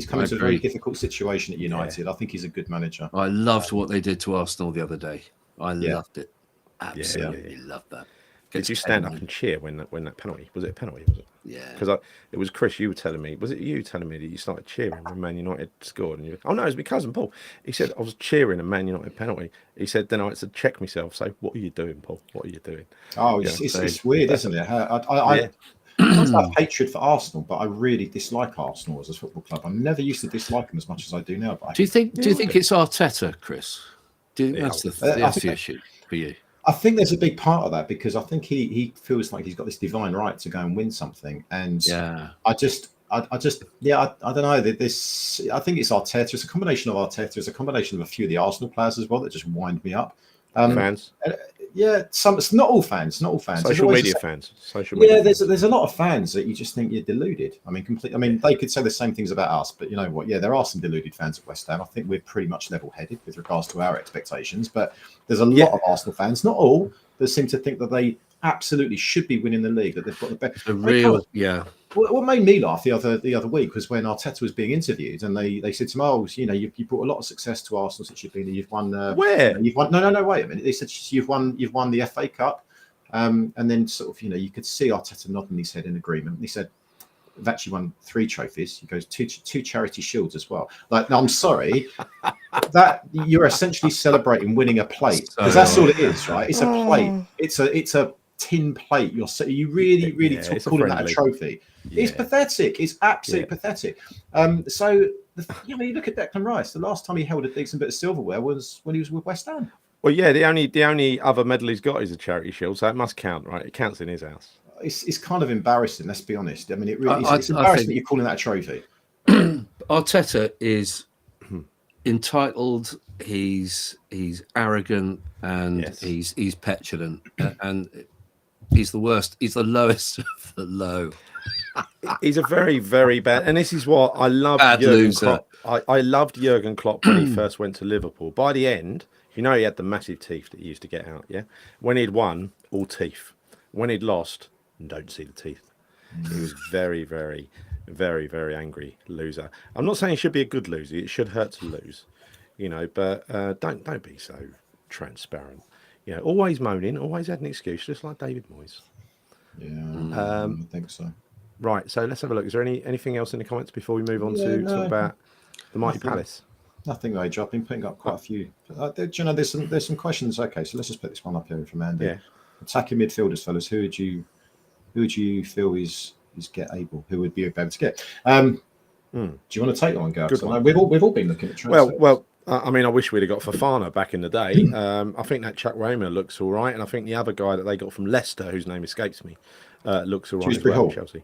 coming to a very difficult situation at United. I think he's a good manager. I loved what they did to Arsenal the other day. I loved it. Absolutely loved that. Did you stand up and cheer when that penalty? Was it a penalty? Was it? Yeah. Because it was Chris. You were telling me. Was it you telling me that you started cheering when Man United scored? And it was my cousin Paul. He said I was cheering a Man United penalty. He said then I had to check myself. So what are you doing, Paul? What are you doing? Oh, it's weird, isn't it? I have hatred for Arsenal, but I really dislike Arsenal as a football club. I never used to dislike them as much as I do now. But do you think it's Arteta, Chris? That's the issue for you? I think there's a big part of that because I think he feels like he's got this divine right to go and win something, and I don't know. This I think it's Arteta. It's a combination of Arteta. It's a combination of a few of the Arsenal players as well that just wind me up. Fans. It's not all fans. Not all fans. Social media fans. There's a lot of fans that you just think you're deluded. I mean, they could say the same things about us, but you know what? Yeah, there are some deluded fans at West Ham. I think we're pretty much level-headed with regards to our expectations, but there's a lot of Arsenal fans, not all, that seem to think that they absolutely should be winning the league. That they've got the best. What made me laugh the other week was when Arteta was being interviewed, and they said to him, you brought a lot of success to Arsenal since you've been here. You've won. Where? You've won. No, wait a minute. They said you've won the FA Cup, and then sort of you could see Arteta nodding his head in agreement. He said, "I've actually won 3 trophies." He goes, two charity shields as well. Like, no, I'm sorry, that you're essentially celebrating winning a plate because that's all it is, right? It's a plate. It's a tin plate. You really calling that a trophy. Yeah. It's pathetic. It's absolutely pathetic. So you look at Declan Rice. The last time he held a decent bit of silverware was when he was with West Ham. Well, yeah, the only other medal he's got is a charity shield, so it must count, right? It counts in his house. It's kind of embarrassing. Let's be honest. I mean, it's embarrassing that you're calling that a trophy. Arteta is entitled. He's arrogant and he's petulant and he's the worst. He's the lowest of the low. He's a very, very bad, and this is what I love. Jurgen Klopp. I loved Jurgen Klopp when he first went to Liverpool. By the end, he had the massive teeth that he used to get out. Yeah, when he'd won, all teeth. When he'd lost, don't see the teeth. He was very, very Very, very angry loser. I'm not saying he should be a good loser. It should hurt to lose, but don't be so transparent. Always moaning, always had an excuse, just like David Moyes. Yeah, I think so. Right, so let's have a look. Is there anything else in the comments before we move on Yeah, to talk about the Mighty nothing. Palace? Nothing major. I've been putting up quite a few. There's some questions. Okay, so let's just put this one up here from Andy. Yeah. Attacking midfielders, fellas. Who would you feel is get able? Who would be able to get? Do you want to take that one, Gareth? We've all been looking at transfers. Well, I mean, I wish we'd have got Fofana back in the day. I think that Chuck Raymer looks all right, and I think the other guy that they got from Leicester, whose name escapes me, looks all right as well. Chelsea.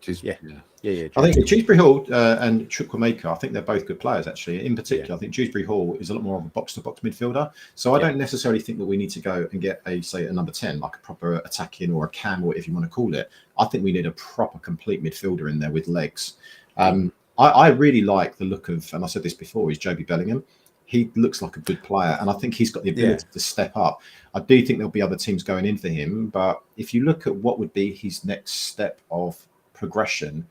Yeah. I think Dewsbury Hall and Chukwuemeka, I think they're both good players, actually. In particular, I think Dewsbury Hall is a lot more of a box-to-box midfielder. So I don't necessarily think that we need to go and get a number 10, like a proper attacking or a cam or whatever you want to call it. I think we need a proper complete midfielder in there with legs. I really like the look of, and I said this before, is Joby Bellingham. He looks like a good player, and I think he's got the ability to step up. I do think there'll be other teams going in for him, but if you look at what would be his next step of progression,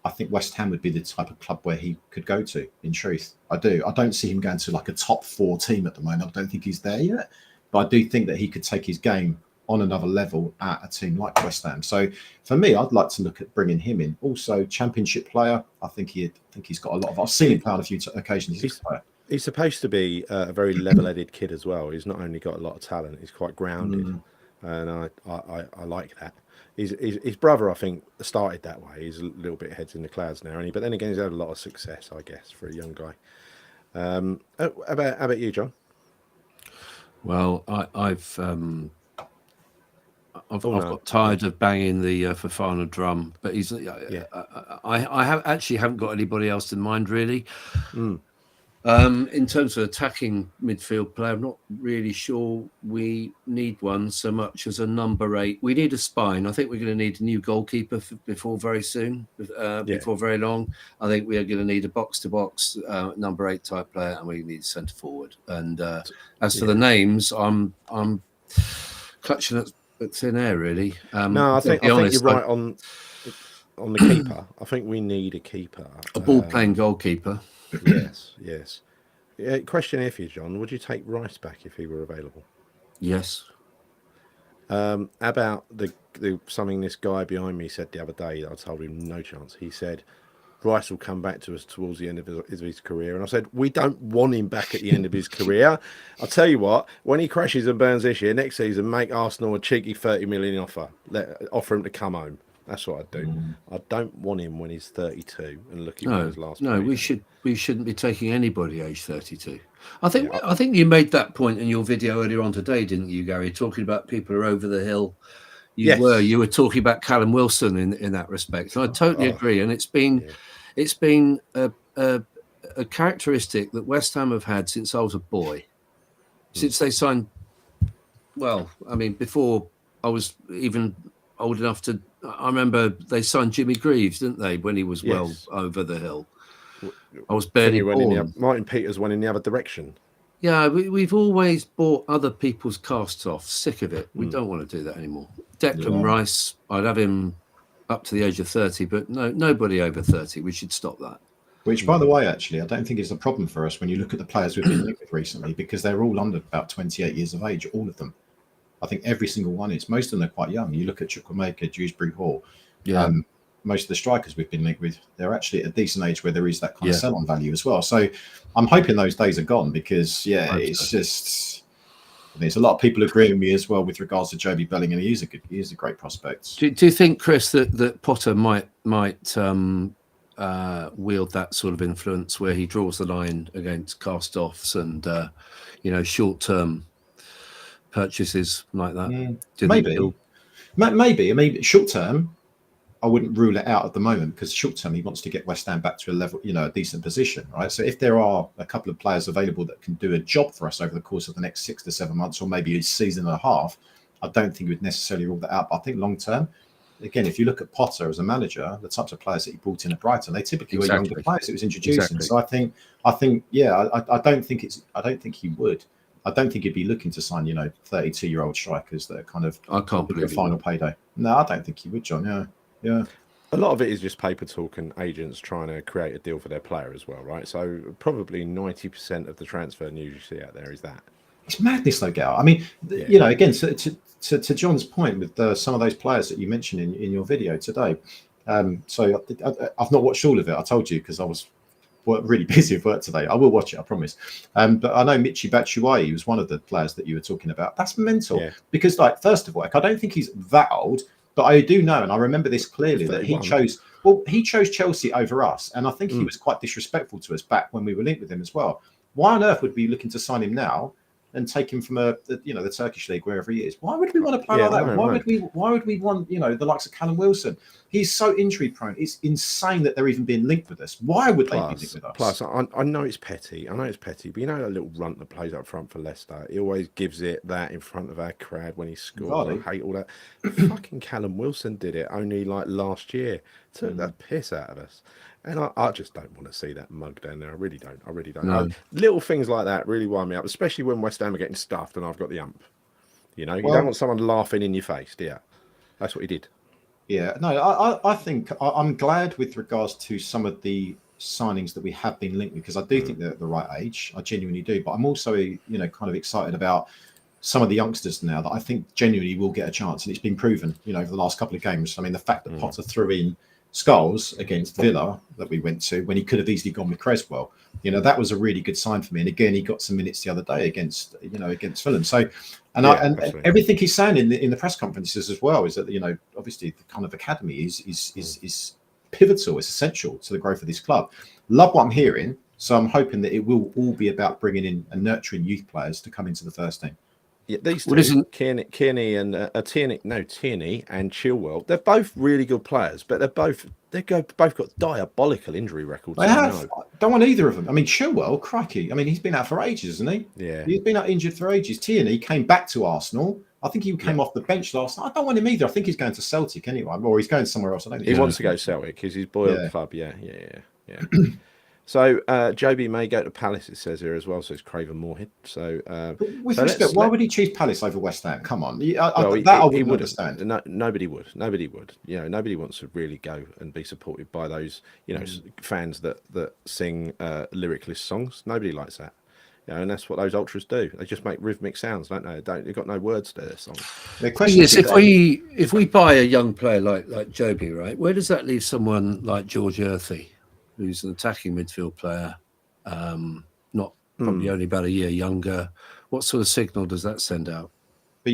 I think West Ham would be the type of club where he could go to, in truth. I do. I don't see him going to like a top 4 team at the moment. I don't think he's there yet, but I do think that he could take his game on another level at a team like West Ham. So for me, I'd like to look at bringing him in. Also, Championship player. I think he's got a lot of. I've seen him play on a few occasions. He's supposed to be a very level-headed kid as well. He's not only got a lot of talent, he's quite grounded, and I like that. His brother, I think, started that way. He's a little bit heads in the clouds now, but then again, he's had a lot of success, I guess, for a young guy. How about you, John? Well, I've got tired of banging the Fofana drum, but he's. I haven't got anybody else in mind really. In terms of attacking midfield player, I'm not really sure we need one so much as a number 8. We need a spine. I think we're going to need a new goalkeeper before very soon, before very long. I think we are going to need a box-to-box number 8 type player, and we need a centre forward. And as for the names, I'm clutching at thin air, really. No, I think you're right on the keeper. I think we need a keeper, a ball-playing goalkeeper. Yes. Question here for you, John. Would you take Rice back if he were available? Yes. About the something this guy behind me said the other day that I told him no chance. He said Rice will come back to us towards the end of his career, and I said we don't want him back at the end of his career. I'll tell you what, when he crashes and burns this year, next season, make Arsenal a cheeky 30 million offer. Offer him to come home. That's what I'd do. I don't want him when he's 32 and looking for his last. No, we shouldn't be taking anybody age 32. I think you made that point in your video earlier on today, didn't you, Gary? Talking about people who are over the hill. You were talking about Callum Wilson in that respect. And I totally agree. And it's been a characteristic that West Ham have had since I was a boy, since they signed. Well, I mean, before I was even old enough to. I remember they signed Jimmy Greaves, didn't they, when he was well over the hill? I was barely born. Martin Peters went in the other direction. Yeah, we've always bought other people's casts off. Sick of it. We don't want to do that anymore. Declan Rice, I'd have him up to the age of 30, but nobody over 30. We should stop that. Which, by the way, actually, I don't think is a problem for us when you look at the players we've been linked with recently, because they're all under about 28 years of age, all of them. I think every single one is. Most of them are quite young. You look at Chukwuemeka, Dewsbury Hall. Most of the strikers we've been linked with, they're actually at a decent age where there is that kind of sell-on value as well. So I'm hoping those days are gone because, it's just... I mean, there's a lot of people agreeing with me as well with regards to Joby Bellingham. He is a great prospect. Do you think, Chris, that Potter might wield that sort of influence where he draws the line against cast-offs and, short-term purchases like that? Maybe. I mean, short term, I wouldn't rule it out at the moment because short term he wants to get West Ham back to a level, a decent position, right? So if there are a couple of players available that can do a job for us over the course of the next 6 to 7 months, or maybe a season and a half, I don't think we'd necessarily rule that out. But I think long term, again, if you look at Potter as a manager, the types of players that he brought in at Brighton, they typically were younger players it was introducing. So I think, I don't think he would. I don't think he'd be looking to sign, 32-year-old strikers that are kind of I can't believe a final payday. No, I don't think he would, John. Yeah. A lot of it is just paper talk and agents trying to create a deal for their player as well, right? So probably 90% of the transfer news you see out there is that. It's madness, though, Gal. I mean, Yeah. you know, again, to John's point with some of those players that you mentioned in your video today. So I've not watched all of it. I told you because I was really busy with work today. I will watch it, I promise. But I know Michy Batshuayi was one of the players that you were talking about. That's mental. Yeah. Because, like, first of all, I don't think he's that old, but I do know, and I remember this clearly, that he chose Chelsea over us. And I think he was quite disrespectful to us back when we were linked with him as well. Why on earth would we be looking to sign him now and take him from the Turkish league, wherever he is? Why would we want to play like that? Why would we want, the likes of Callum Wilson? He's so injury prone. It's insane that they're even being linked with us. Why would they be linked with us? Plus, I know it's petty. But you know that little runt that plays up front for Leicester? He always gives it that in front of our crowd when he scores. I hate all that. Fucking Callum Wilson did it only like last year. Took that piss out of us. And I just don't want to see that mug down there. I really don't. No. Little things like that really wind me up, especially when West Ham are getting stuffed and I've got the ump. You don't want someone laughing in your face, do you? That's what he did. Yeah, no, I think I'm glad with regards to some of the signings that we have been linked with, because I do think they're at the right age. I genuinely do. But I'm also, kind of excited about some of the youngsters now that I think genuinely will get a chance. And it's been proven, over the last couple of games. I mean, the fact that Potter threw in Scholes against Villa that we went to when he could have easily gone with Creswell, that was a really good sign for me. And again, he got some minutes the other day against Fulham. So, and everything he's saying in the press conferences as well is that obviously the kind of academy is pivotal, it's essential to the growth of this club. Love what I'm hearing, so I'm hoping that it will all be about bringing in and nurturing youth players to come into the first team. Yeah, these two, Tierney and Tierney and Chilwell, they're both really good players, but they've both got diabolical injury records. They have. Don't want either of them. I mean, Chilwell, crikey. I mean, he's been out for ages, hasn't he? Yeah. He's been out injured for ages. Tierney came back to Arsenal. I think he came off the bench last night. I don't want him either. I think he's going to Celtic anyway, or he's going somewhere else. I don't think he wants to go Celtic because he's boiled club. Yeah. So Joby may go to Palace, it says here as well. So it's Craven Moorhead. So with respect, why would he choose Palace over West Ham? Come on, I wouldn't understand. Nobody would. Nobody wants to really go and be supported by those fans that sing lyricless songs. Nobody likes that. And that's what those ultras do. They just make rhythmic sounds, don't they? They've got no words to their songs. Yes, if we buy a young player like Joby, right, where does that leave someone like George Earthy, who's an attacking midfield player, not probably only about a year younger? What sort of signal does that send out? But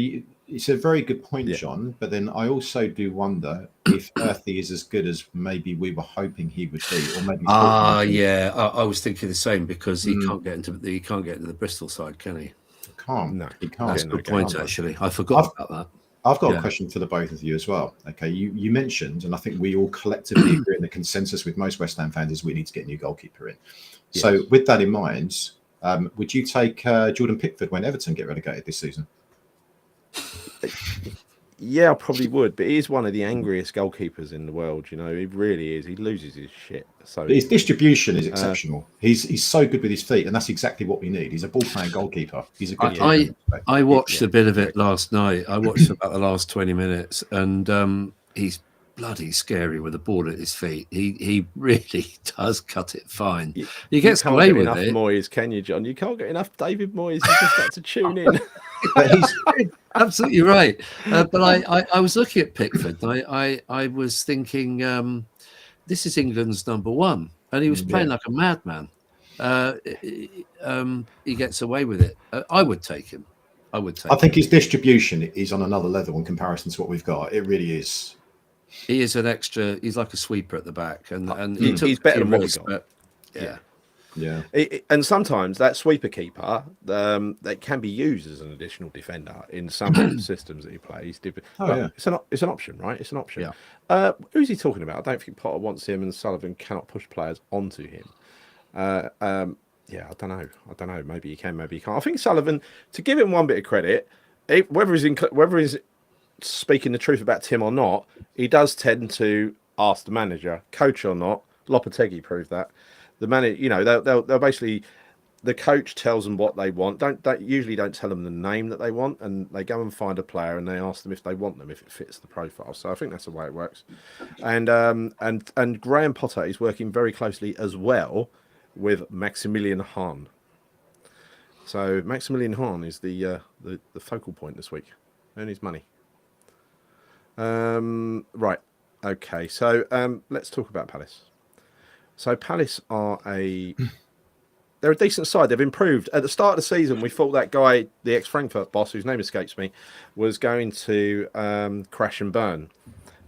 it's a very good point, John. But then I also do wonder if Earthy is as good as maybe we were hoping he would be, or maybe. I was thinking the same, because he can't get into the Bristol side, can he? He can't. That's a good point, actually. I forgot about that. I've got a question for the both of you as well. Okay, you mentioned, and I think we all collectively agree in the consensus with most West Ham fans, is we need to get a new goalkeeper in. Yes. So with that in mind, would you take Jordan Pickford when Everton get relegated this season? Yeah, I probably would, but he's one of the angriest goalkeepers in the world. He really is. He loses his shit. So but his distribution is exceptional. He's so good with his feet, and that's exactly what we need. He's a ball-playing goalkeeper. He's a good. I watched a bit of it last night. I watched about the last 20 minutes, and he's bloody scary with the ball at his feet. He really does cut it fine. He gets away with it. Moyes, can you, John? You can't get enough David Moyes. You just got to tune in. But he's absolutely right. But I was looking at Pickford. I was thinking, this is England's number one, and he was playing like a madman. He gets away with it. I would take him. I think his distribution is on another level in comparison to what we've got. It really is. He is an extra. He's like a sweeper at the back, and he's better than what we got. Yeah. And sometimes that sweeper keeper, that can be used as an additional defender in some of the systems that he plays. It's an option, right? It's an option. Yeah. Who's he talking about? I don't think Potter wants him, and Sullivan cannot push players onto him. I don't know. Maybe he can, maybe he can't. I think Sullivan, to give him one bit of credit, whether he's speaking the truth about Tim or not, he does tend to ask the manager, coach or not. Lopetegui proved that. The manager, they'll basically the coach tells them what they want. Don't usually don't tell them the name that they want, and they go and find a player and they ask them if they want them, if it fits the profile. So I think that's the way it works. And Graham Potter is working very closely as well with Maximilian Hahn. So Maximilian Hahn is the focal point this week. Earn his money. Right. Okay. So let's talk about Palace. So Palace are they're a decent side. They've improved. At the start of the season, we thought that guy, the ex-Frankfurt boss, whose name escapes me, was going to crash and burn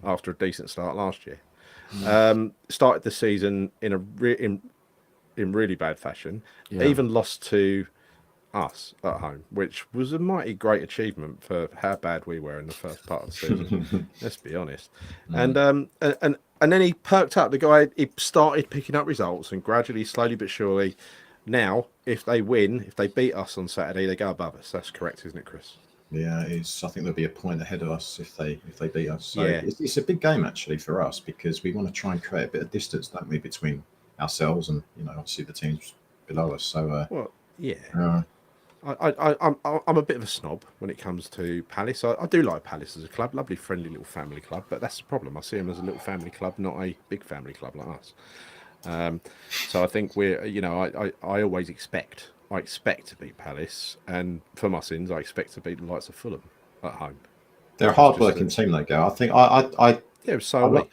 after a decent start last year. Started the season in really bad fashion. Yeah. Even lost to us at home, which was a mighty great achievement for how bad we were in the first part of the season. Let's be honest. And then he perked up. The guy, he started picking up results, and gradually, slowly but surely, now if they win, if they beat us on Saturday, they go above us. That's correct, isn't it, Chris? Yeah, it is. I think they'll be a point ahead of us if they beat us. So Yeah. it's a big game actually for us because we want to try and create a bit of distance, don't we, between ourselves and obviously the teams below us. So Well, yeah. I'm a bit of a snob when it comes to Palace. I do like Palace as a club, lovely, friendly little family club. But that's the problem. I see them as a little family club, not a big family club like us. So I think we're, I always expect to beat Palace, and for my sins, I expect to beat the likes of Fulham at home. they're a hard-working team, they go. I think So are we.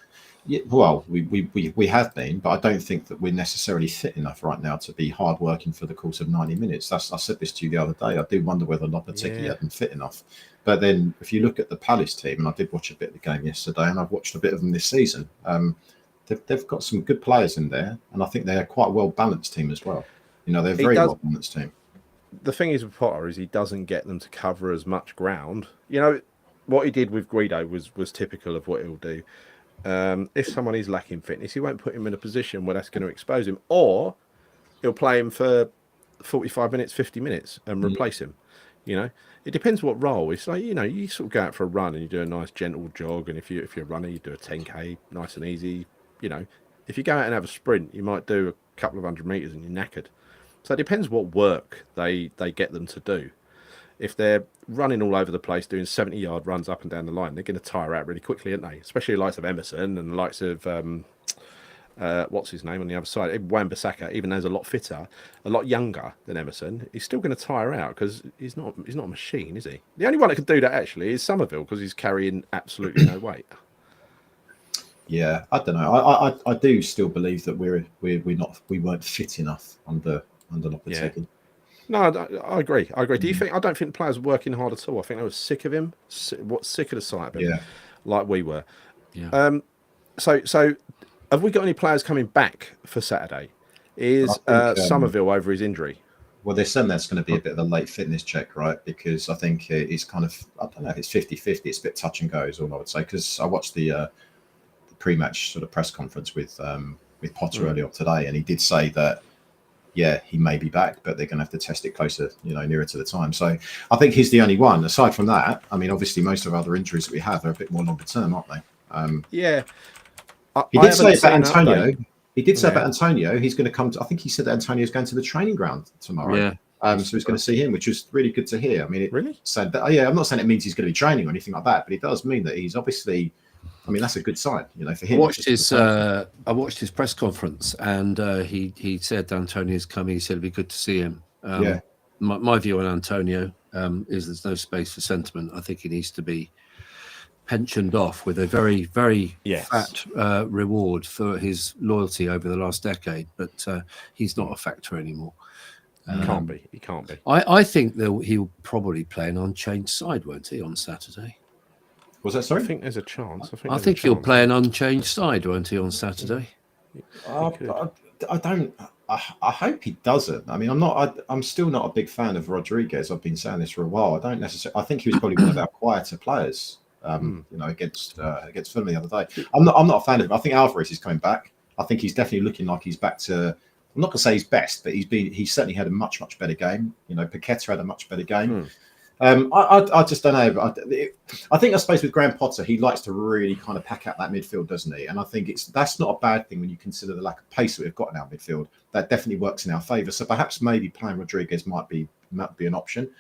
Yeah, well, we have been, but I don't think that we're necessarily fit enough right now to be hard working for the course of 90 minutes. I said this to you the other day. I do wonder whether Lopetegui hadn't fit enough. But then if you look at the Palace team, and I did watch a bit of the game yesterday, and I've watched a bit of them this season, they've got some good players in there, and I think they're quite a well-balanced team as well. They're a very well-balanced team. The thing is with Potter is he doesn't get them to cover as much ground. What he did with Guido was typical of what he'll do. If someone is lacking fitness, he won't put him in a position where that's going to expose him, or he'll play him for 45 minutes, 50 minutes and replace him. It depends what role. It's like, you sort of go out for a run and you do a nice gentle jog, and if you're a runner, you do a 10k nice and easy. If you go out and have a sprint, you might do a couple of 100 meters and you're knackered. So it depends what work they get them to do. If they're running all over the place, doing 70-yard runs up and down the line, they're going to tire out really quickly, aren't they? Especially the likes of Emerson and the likes of, what's his name on the other side? Wan-Bissaka, even though he's a lot fitter, a lot younger than Emerson, he's still going to tire out because he's not a machine, is he? The only one that can do that, actually, is Somerville because he's carrying absolutely no weight. Yeah, I don't know. I do still believe that we weren't fit enough under Lopetegui. Yeah. No, I agree. Do you think? I don't think the players were working hard at all. I think they were sick of him. Sick of the sight of him, like we were. Yeah. So have we got any players coming back for Saturday? Is Somerville over his injury? Well, they're saying that's going to be a bit of a late fitness check, right? Because I think it's kind of, I don't know, it's 50-50. It's a bit touch and go is all I would say. Because I watched the pre-match sort of press conference with Potter earlier on today, and he did say that, he may be back, but they're going to have to test it closer, nearer to the time. So I think he's the only one. Aside from that, I mean, obviously most of our other injuries that we have are a bit more longer term, aren't they? He did say about Antonio. He did say about Antonio. He's going to come to. I think he said that Antonio's going to the training ground tomorrow. Yeah. So he's going to see him, which was really good to hear. I mean, it really said that. I'm not saying it means he's going to be training or anything like that, but it does mean that he's obviously. I mean, that's a good sign, for him. I watched his press conference, and he said Antonio's coming. He said it'd be good to see him. My view on Antonio is there's no space for sentiment. I think he needs to be pensioned off with a very, very fat reward for his loyalty over the last decade. But he's not a factor anymore. He can't be. I think that he'll probably play an unchanged side, won't he, on Saturday? Was that sorry? I think there's a chance. I think he'll play an unchanged side, won't he, on Saturday? I don't. I hope he doesn't. I mean, I'm still not a big fan of Rodriguez. I've been saying this for a while. I don't necessarily. I think he was probably one of our quieter players. Against Fulham the other day. I'm not a fan of him. I think Alvarez is coming back. I think he's definitely looking like he's back to. I'm not going to say he's best, but he's certainly had a much better game. Paqueta had a much better game. I just don't know. I think, I suppose, with Graham Potter, he likes to really kind of pack out that midfield, doesn't he? And I think that's not a bad thing when you consider the lack of pace that we've got in our midfield. That definitely works in our favour. So perhaps maybe playing Rodriguez might be an option,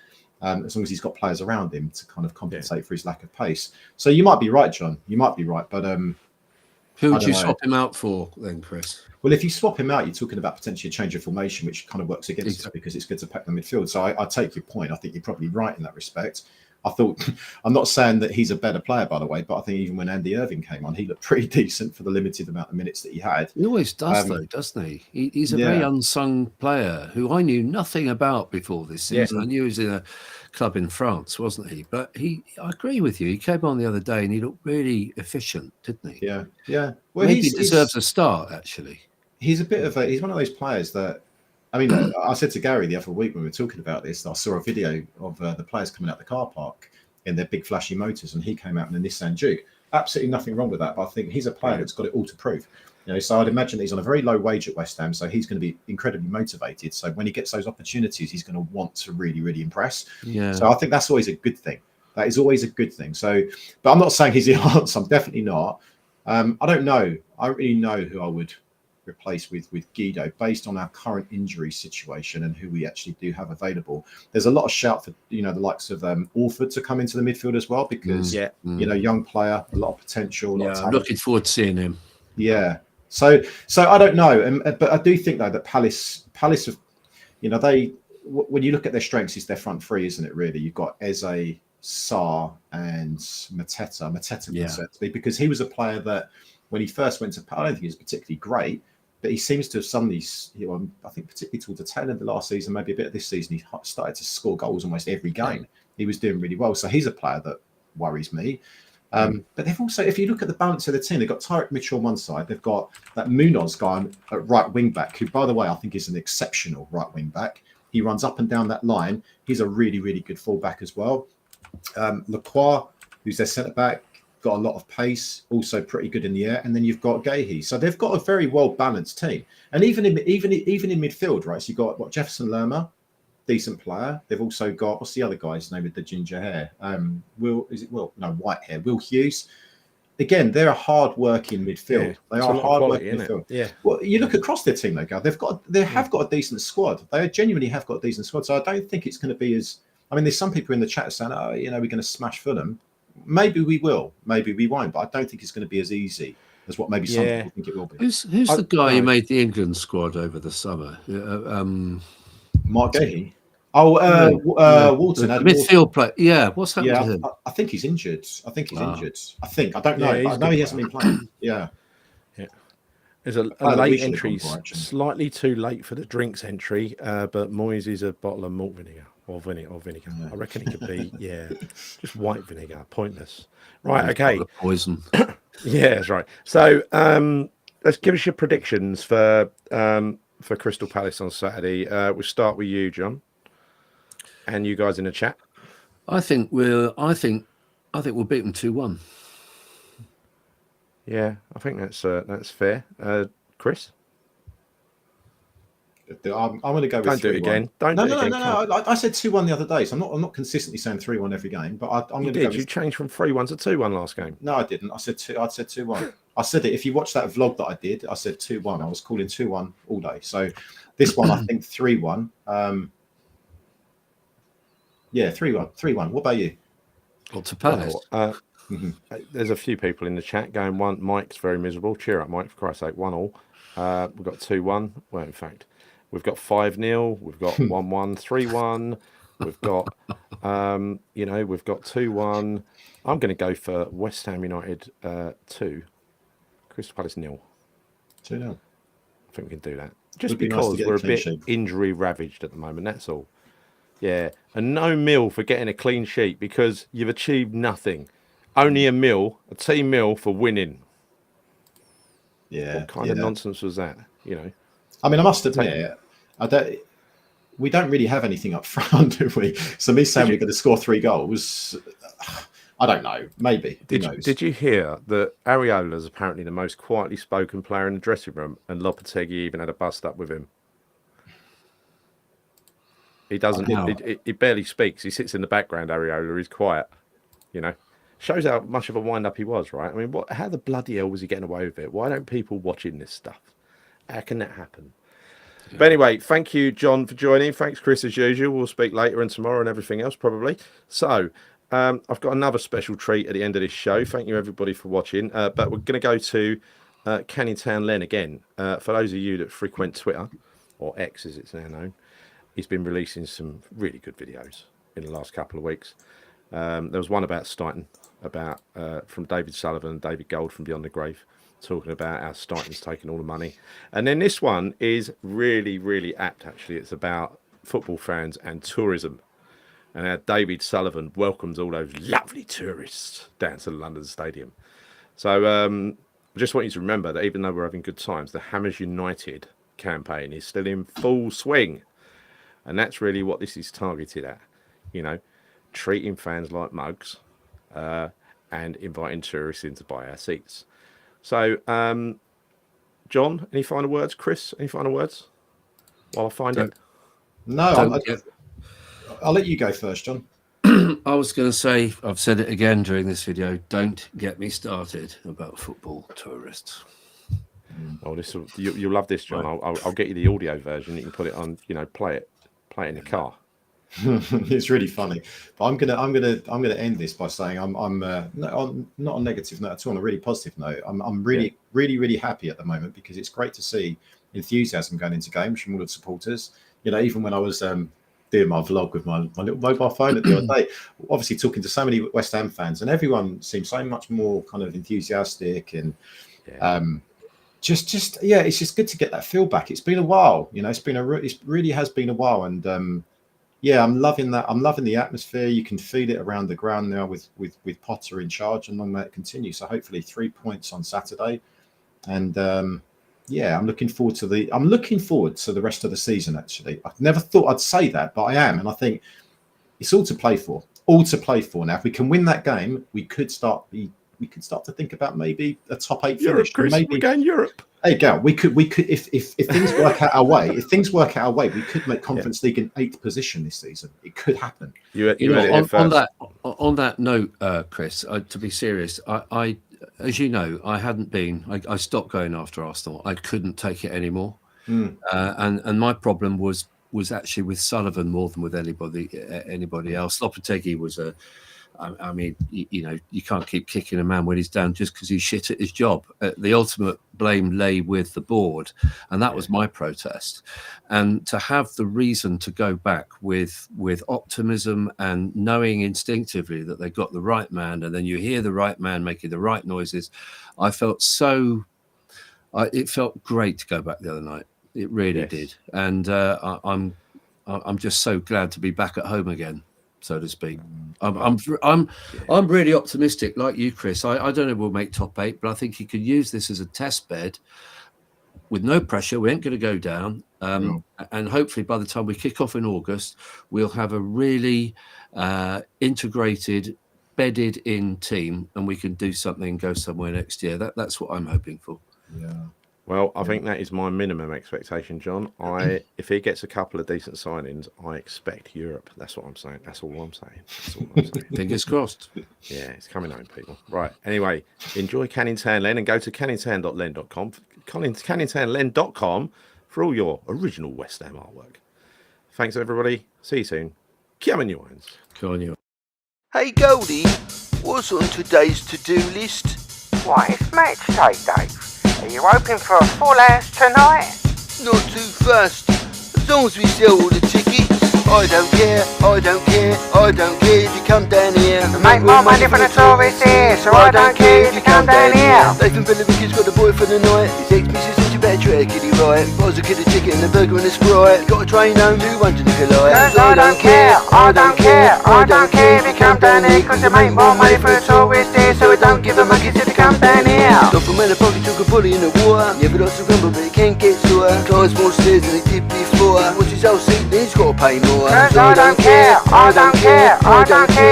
as long as he's got players around him to kind of compensate for his lack of pace. So you might be right, John. You might be right, but who would you swap him out for then, Chris? well, if you swap him out, you're talking about potentially a change of formation, which kind of works against us because it's good to pack the midfield. So I take your point. I think you're probably right in that respect. I'm not saying that he's a better player, by the way, but I think even when Andy Irving came on, he looked pretty decent for the limited amount of minutes that he had. He always does, though, doesn't he? He's a very unsung player who I knew nothing about before this season. I knew he was in a club in France, wasn't he? But I agree with you. He came on the other day and he looked really efficient, didn't he? Yeah. Well, maybe he deserves a start, actually. He's he's one of those players that, I mean, I said to Gary the other week when we were talking about this, I saw a video of the players coming out the car park in their big flashy motors, and he came out in a Nissan Duke. Absolutely nothing wrong with that, but I think he's a player that's got it all to prove. So I'd imagine that he's on a very low wage at West Ham, so he's going to be incredibly motivated. So when he gets those opportunities, he's going to want to really, really impress. Yeah. So I think that's always a good thing. That is always a good thing. So, but I'm not saying he's the answer. I'm definitely not. I don't know. I don't really know who I would replace with Guido based on our current injury situation and who we actually do have available. There's a lot of shout for the likes of Orford to come into the midfield as well because young player, a lot of potential. I'm looking forward to seeing him. Yeah. So I don't know, but I do think though that Palace have, when you look at their strengths, it's their front three, isn't it? Really, you've got Eze, Sarr, and Mateta. Mateta concerns me because he was a player that when he first went to, I don't think he was particularly great. But he seems to have suddenly, I think particularly towards the tail end of the last season, maybe a bit of this season, he started to score goals almost every game. He was doing really well. So he's a player that worries me. But they've also, if you look at the balance of the team, they've got Tyrick Mitchell on one side. They've got that Munoz guy at right wing back, who, by the way, I think is an exceptional right wing back. He runs up and down that line. He's a really, really good fullback as well. Lacroix, who's their centre back, got a lot of pace, also pretty good in the air, and then you've got Gahey. So they've got a very well balanced team, and even in midfield, right? So you've got Jefferson Lerma, decent player. They've also got, what's the other guy's name with the ginger hair? White hair. Will Hughes. Again, they're a hard-working midfield. They are a hard-working midfield. Yeah. Well, you look across their team, though, Gav. They have got a decent squad. They genuinely have got a decent squad. So I don't think it's going to be as. I mean, there's some people in the chat saying, we're going to smash Fulham. Maybe we will, maybe we won't, but I don't think it's going to be as easy as what maybe some people think it will be. Who's the guy who made the England squad over the summer? Mark Gahey. Walton. Midfield player. Yeah, what's happened to him? I think he's injured. I don't know. I know he hasn't been playing. Yeah. There's a late entry, slightly too late for the drinks entry, but Moyes is a bottle of malt vinegar. Or vinegar. Yeah. I reckon it could be, just white vinegar. Pointless. Right, okay. Poison. Yeah, that's right. So let's give us your predictions for Crystal Palace on Saturday. We'll start with you, John, and you guys in the chat. I think we'll beat them 2-1. Yeah, I think that's fair. Chris? I'm going to go with 3-1. Don't do it again. No. I said 2-1 the other day, so I'm not consistently saying 3-1 every game. But I'm going to go. You changed from 3-1 to 2-1 last game. No, I didn't. I said 2-1. I said it. If you watch that vlog that I did, I said 2-1. I was calling 2-1 all day. So this one, I think 3-1. 3-1. What about you? Well, to Palace. There's a few people in the chat going, Mike's very miserable. Cheer up, Mike, for Christ's sake. 1-1. We've got 2-1. Well, in fact, we've got 5-0. We've got 1-1, 3-1. We've got, we've got 2-1. I'm going to go for West Ham United 2, Crystal Palace 0. 2-0. I think we can do that. Just because we're a bit injury ravaged at the moment. That's all. Yeah, and no Mill for getting a clean sheet because you've achieved nothing. Only a team Mill for winning. Yeah. What kind of nonsense was that? I mean, I must admit, we don't really have anything up front, do we? So me saying we're going to score 3 goals, I don't know. Maybe. Did you hear that Areola's apparently the most quietly spoken player in the dressing room, and Lopetegui even had a bust up with him? He doesn't. He barely speaks. He sits in the background. Areola. He's quiet. You know, shows how much of a wind-up he was, right? I mean, how the bloody hell was he getting away with it? Why don't people watching this stuff? How can that happen? Yeah. But anyway, thank you, John, for joining. Thanks, Chris, as usual. We'll speak later and tomorrow and everything else, probably. So, I've got another special treat at the end of this show. Thank you, everybody, for watching. But we're going to go to Canning Town Len again. For those of you that frequent Twitter, or X as it's now known, he's been releasing some really good videos in the last couple of weeks. There was one about Stuyton, from David Sullivan and David Gold from Beyond the Grave, talking about how Stuyton's taking all the money. And then this one is really, really apt, actually. It's about football fans and tourism, and how David Sullivan welcomes all those lovely tourists down to the London Stadium. So I just want you to remember that even though we're having good times, the Hammers United campaign is still in full swing. And that's really what this is targeted at, you know, treating fans like mugs and inviting tourists in to buy our seats. So, John, any final words? Chris, any final words? While I find it. No, I'll let you go first, John. I was going to say, I've said it again during this video, don't get me started about football tourists. Oh, you'll love this, John. Right. I'll get you the audio version. You can put it on, you know, play it in the car. It's really funny, but I'm gonna end this by saying I'm not on a negative note at all, on a really positive note. I'm really happy at the moment, because it's great to see enthusiasm going into games from all the supporters. You know, even when I was doing my vlog with my little mobile phone at the other day, obviously talking to so many West Ham fans, and everyone seems so much more kind of enthusiastic and just it's just good to get that feel back. It's been a while, you know. It really has been a while, and I'm loving that. I'm loving the atmosphere. You can feel it around the ground now with Potter in charge, and long may it continue. So hopefully 3 points on Saturday, and I'm looking forward to the rest of the season. Actually, I never thought I'd say that, but I am, and I think it's all to play for. All to play for. Now, if we can win that game, we could start to think about maybe a top 8 finish. Chris, maybe we're going Europe. There you go. We could if things work out our way. If things work out our way, we could make Conference League in 8th position this season. It could happen. On that note, Chris, to be serious, I as you know, I stopped going after Arsenal. I couldn't take it anymore, and my problem was actually with Sullivan more than with anybody else. Lopetegui was I mean, you know, you can't keep kicking a man when he's down just because he's shit at his job. The ultimate blame lay with the board, and that was my protest. And to have the reason to go back with optimism and knowing instinctively that they got the right man, and then you hear the right man making the right noises, I felt it felt great to go back the other night. It really did, and I'm just so glad to be back at home again, so to speak. I'm really optimistic, like you, Chris. I don't know if we'll make top 8, but I think you could use this as a test bed with no pressure. We ain't going to go down, and hopefully by the time we kick off in August, we'll have a really integrated, bedded in team, and we can do something and go somewhere next year. That's what I'm hoping for. Yeah. Well, I think that is my minimum expectation, John. If he gets a couple of decent signings, I expect Europe. That's what I'm saying. That's all I'm saying. Fingers crossed. Yeah, it's coming home, people. Right. Anyway, enjoy Canning Town Len and go to canningtown.len.com. canningtownlen.com for all your original West Ham artwork. Thanks, everybody. See you soon. Come on, you irons. Come on, you. Hey, Goldie, what's on today's to-do list? Why, it's match day, Dave. Are you hoping for a full house tonight? Not too fast. As long as we sell all the tickets, I don't care if you come down here. Make more money for the tourists here, so I don't care if you come down here. Nathan Billericker's got a boy for the night. His ex-missus says you better treat her kiddie right. Buys a kid a ticket and a burger and a Sprite. Got a train home, 200 if you like. Cause I don't care if you come down here, cause you make more money for the tourists here, so I don't give a monkey if you come down here. Stop from when a pocket took a bully in the water. Never lost a rumble, but he can't get sore. Climbs more stairs than he did before. What's his old seat, then he's got to pay more. Cause I don't care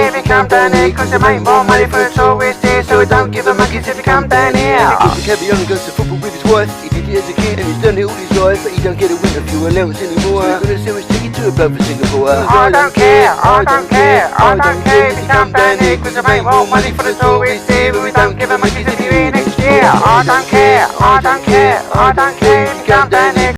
if you come down here, cause you make more money for the tourists here, so I don't give a monkey if you come down here. The cabbie only goes to football with his wife. He did ticket as a kid, and he's done it all his life, but he don't get a winter fuel allowance anymore. So he's gonna sell his ticket to a bloke for Singapore. I don't care, I don't care, I don't care if you come down here, cause I make more money for the tourists here, but we don't give a monkeys if you're here next year. I don't care, I don't care, I don't care if you come down here.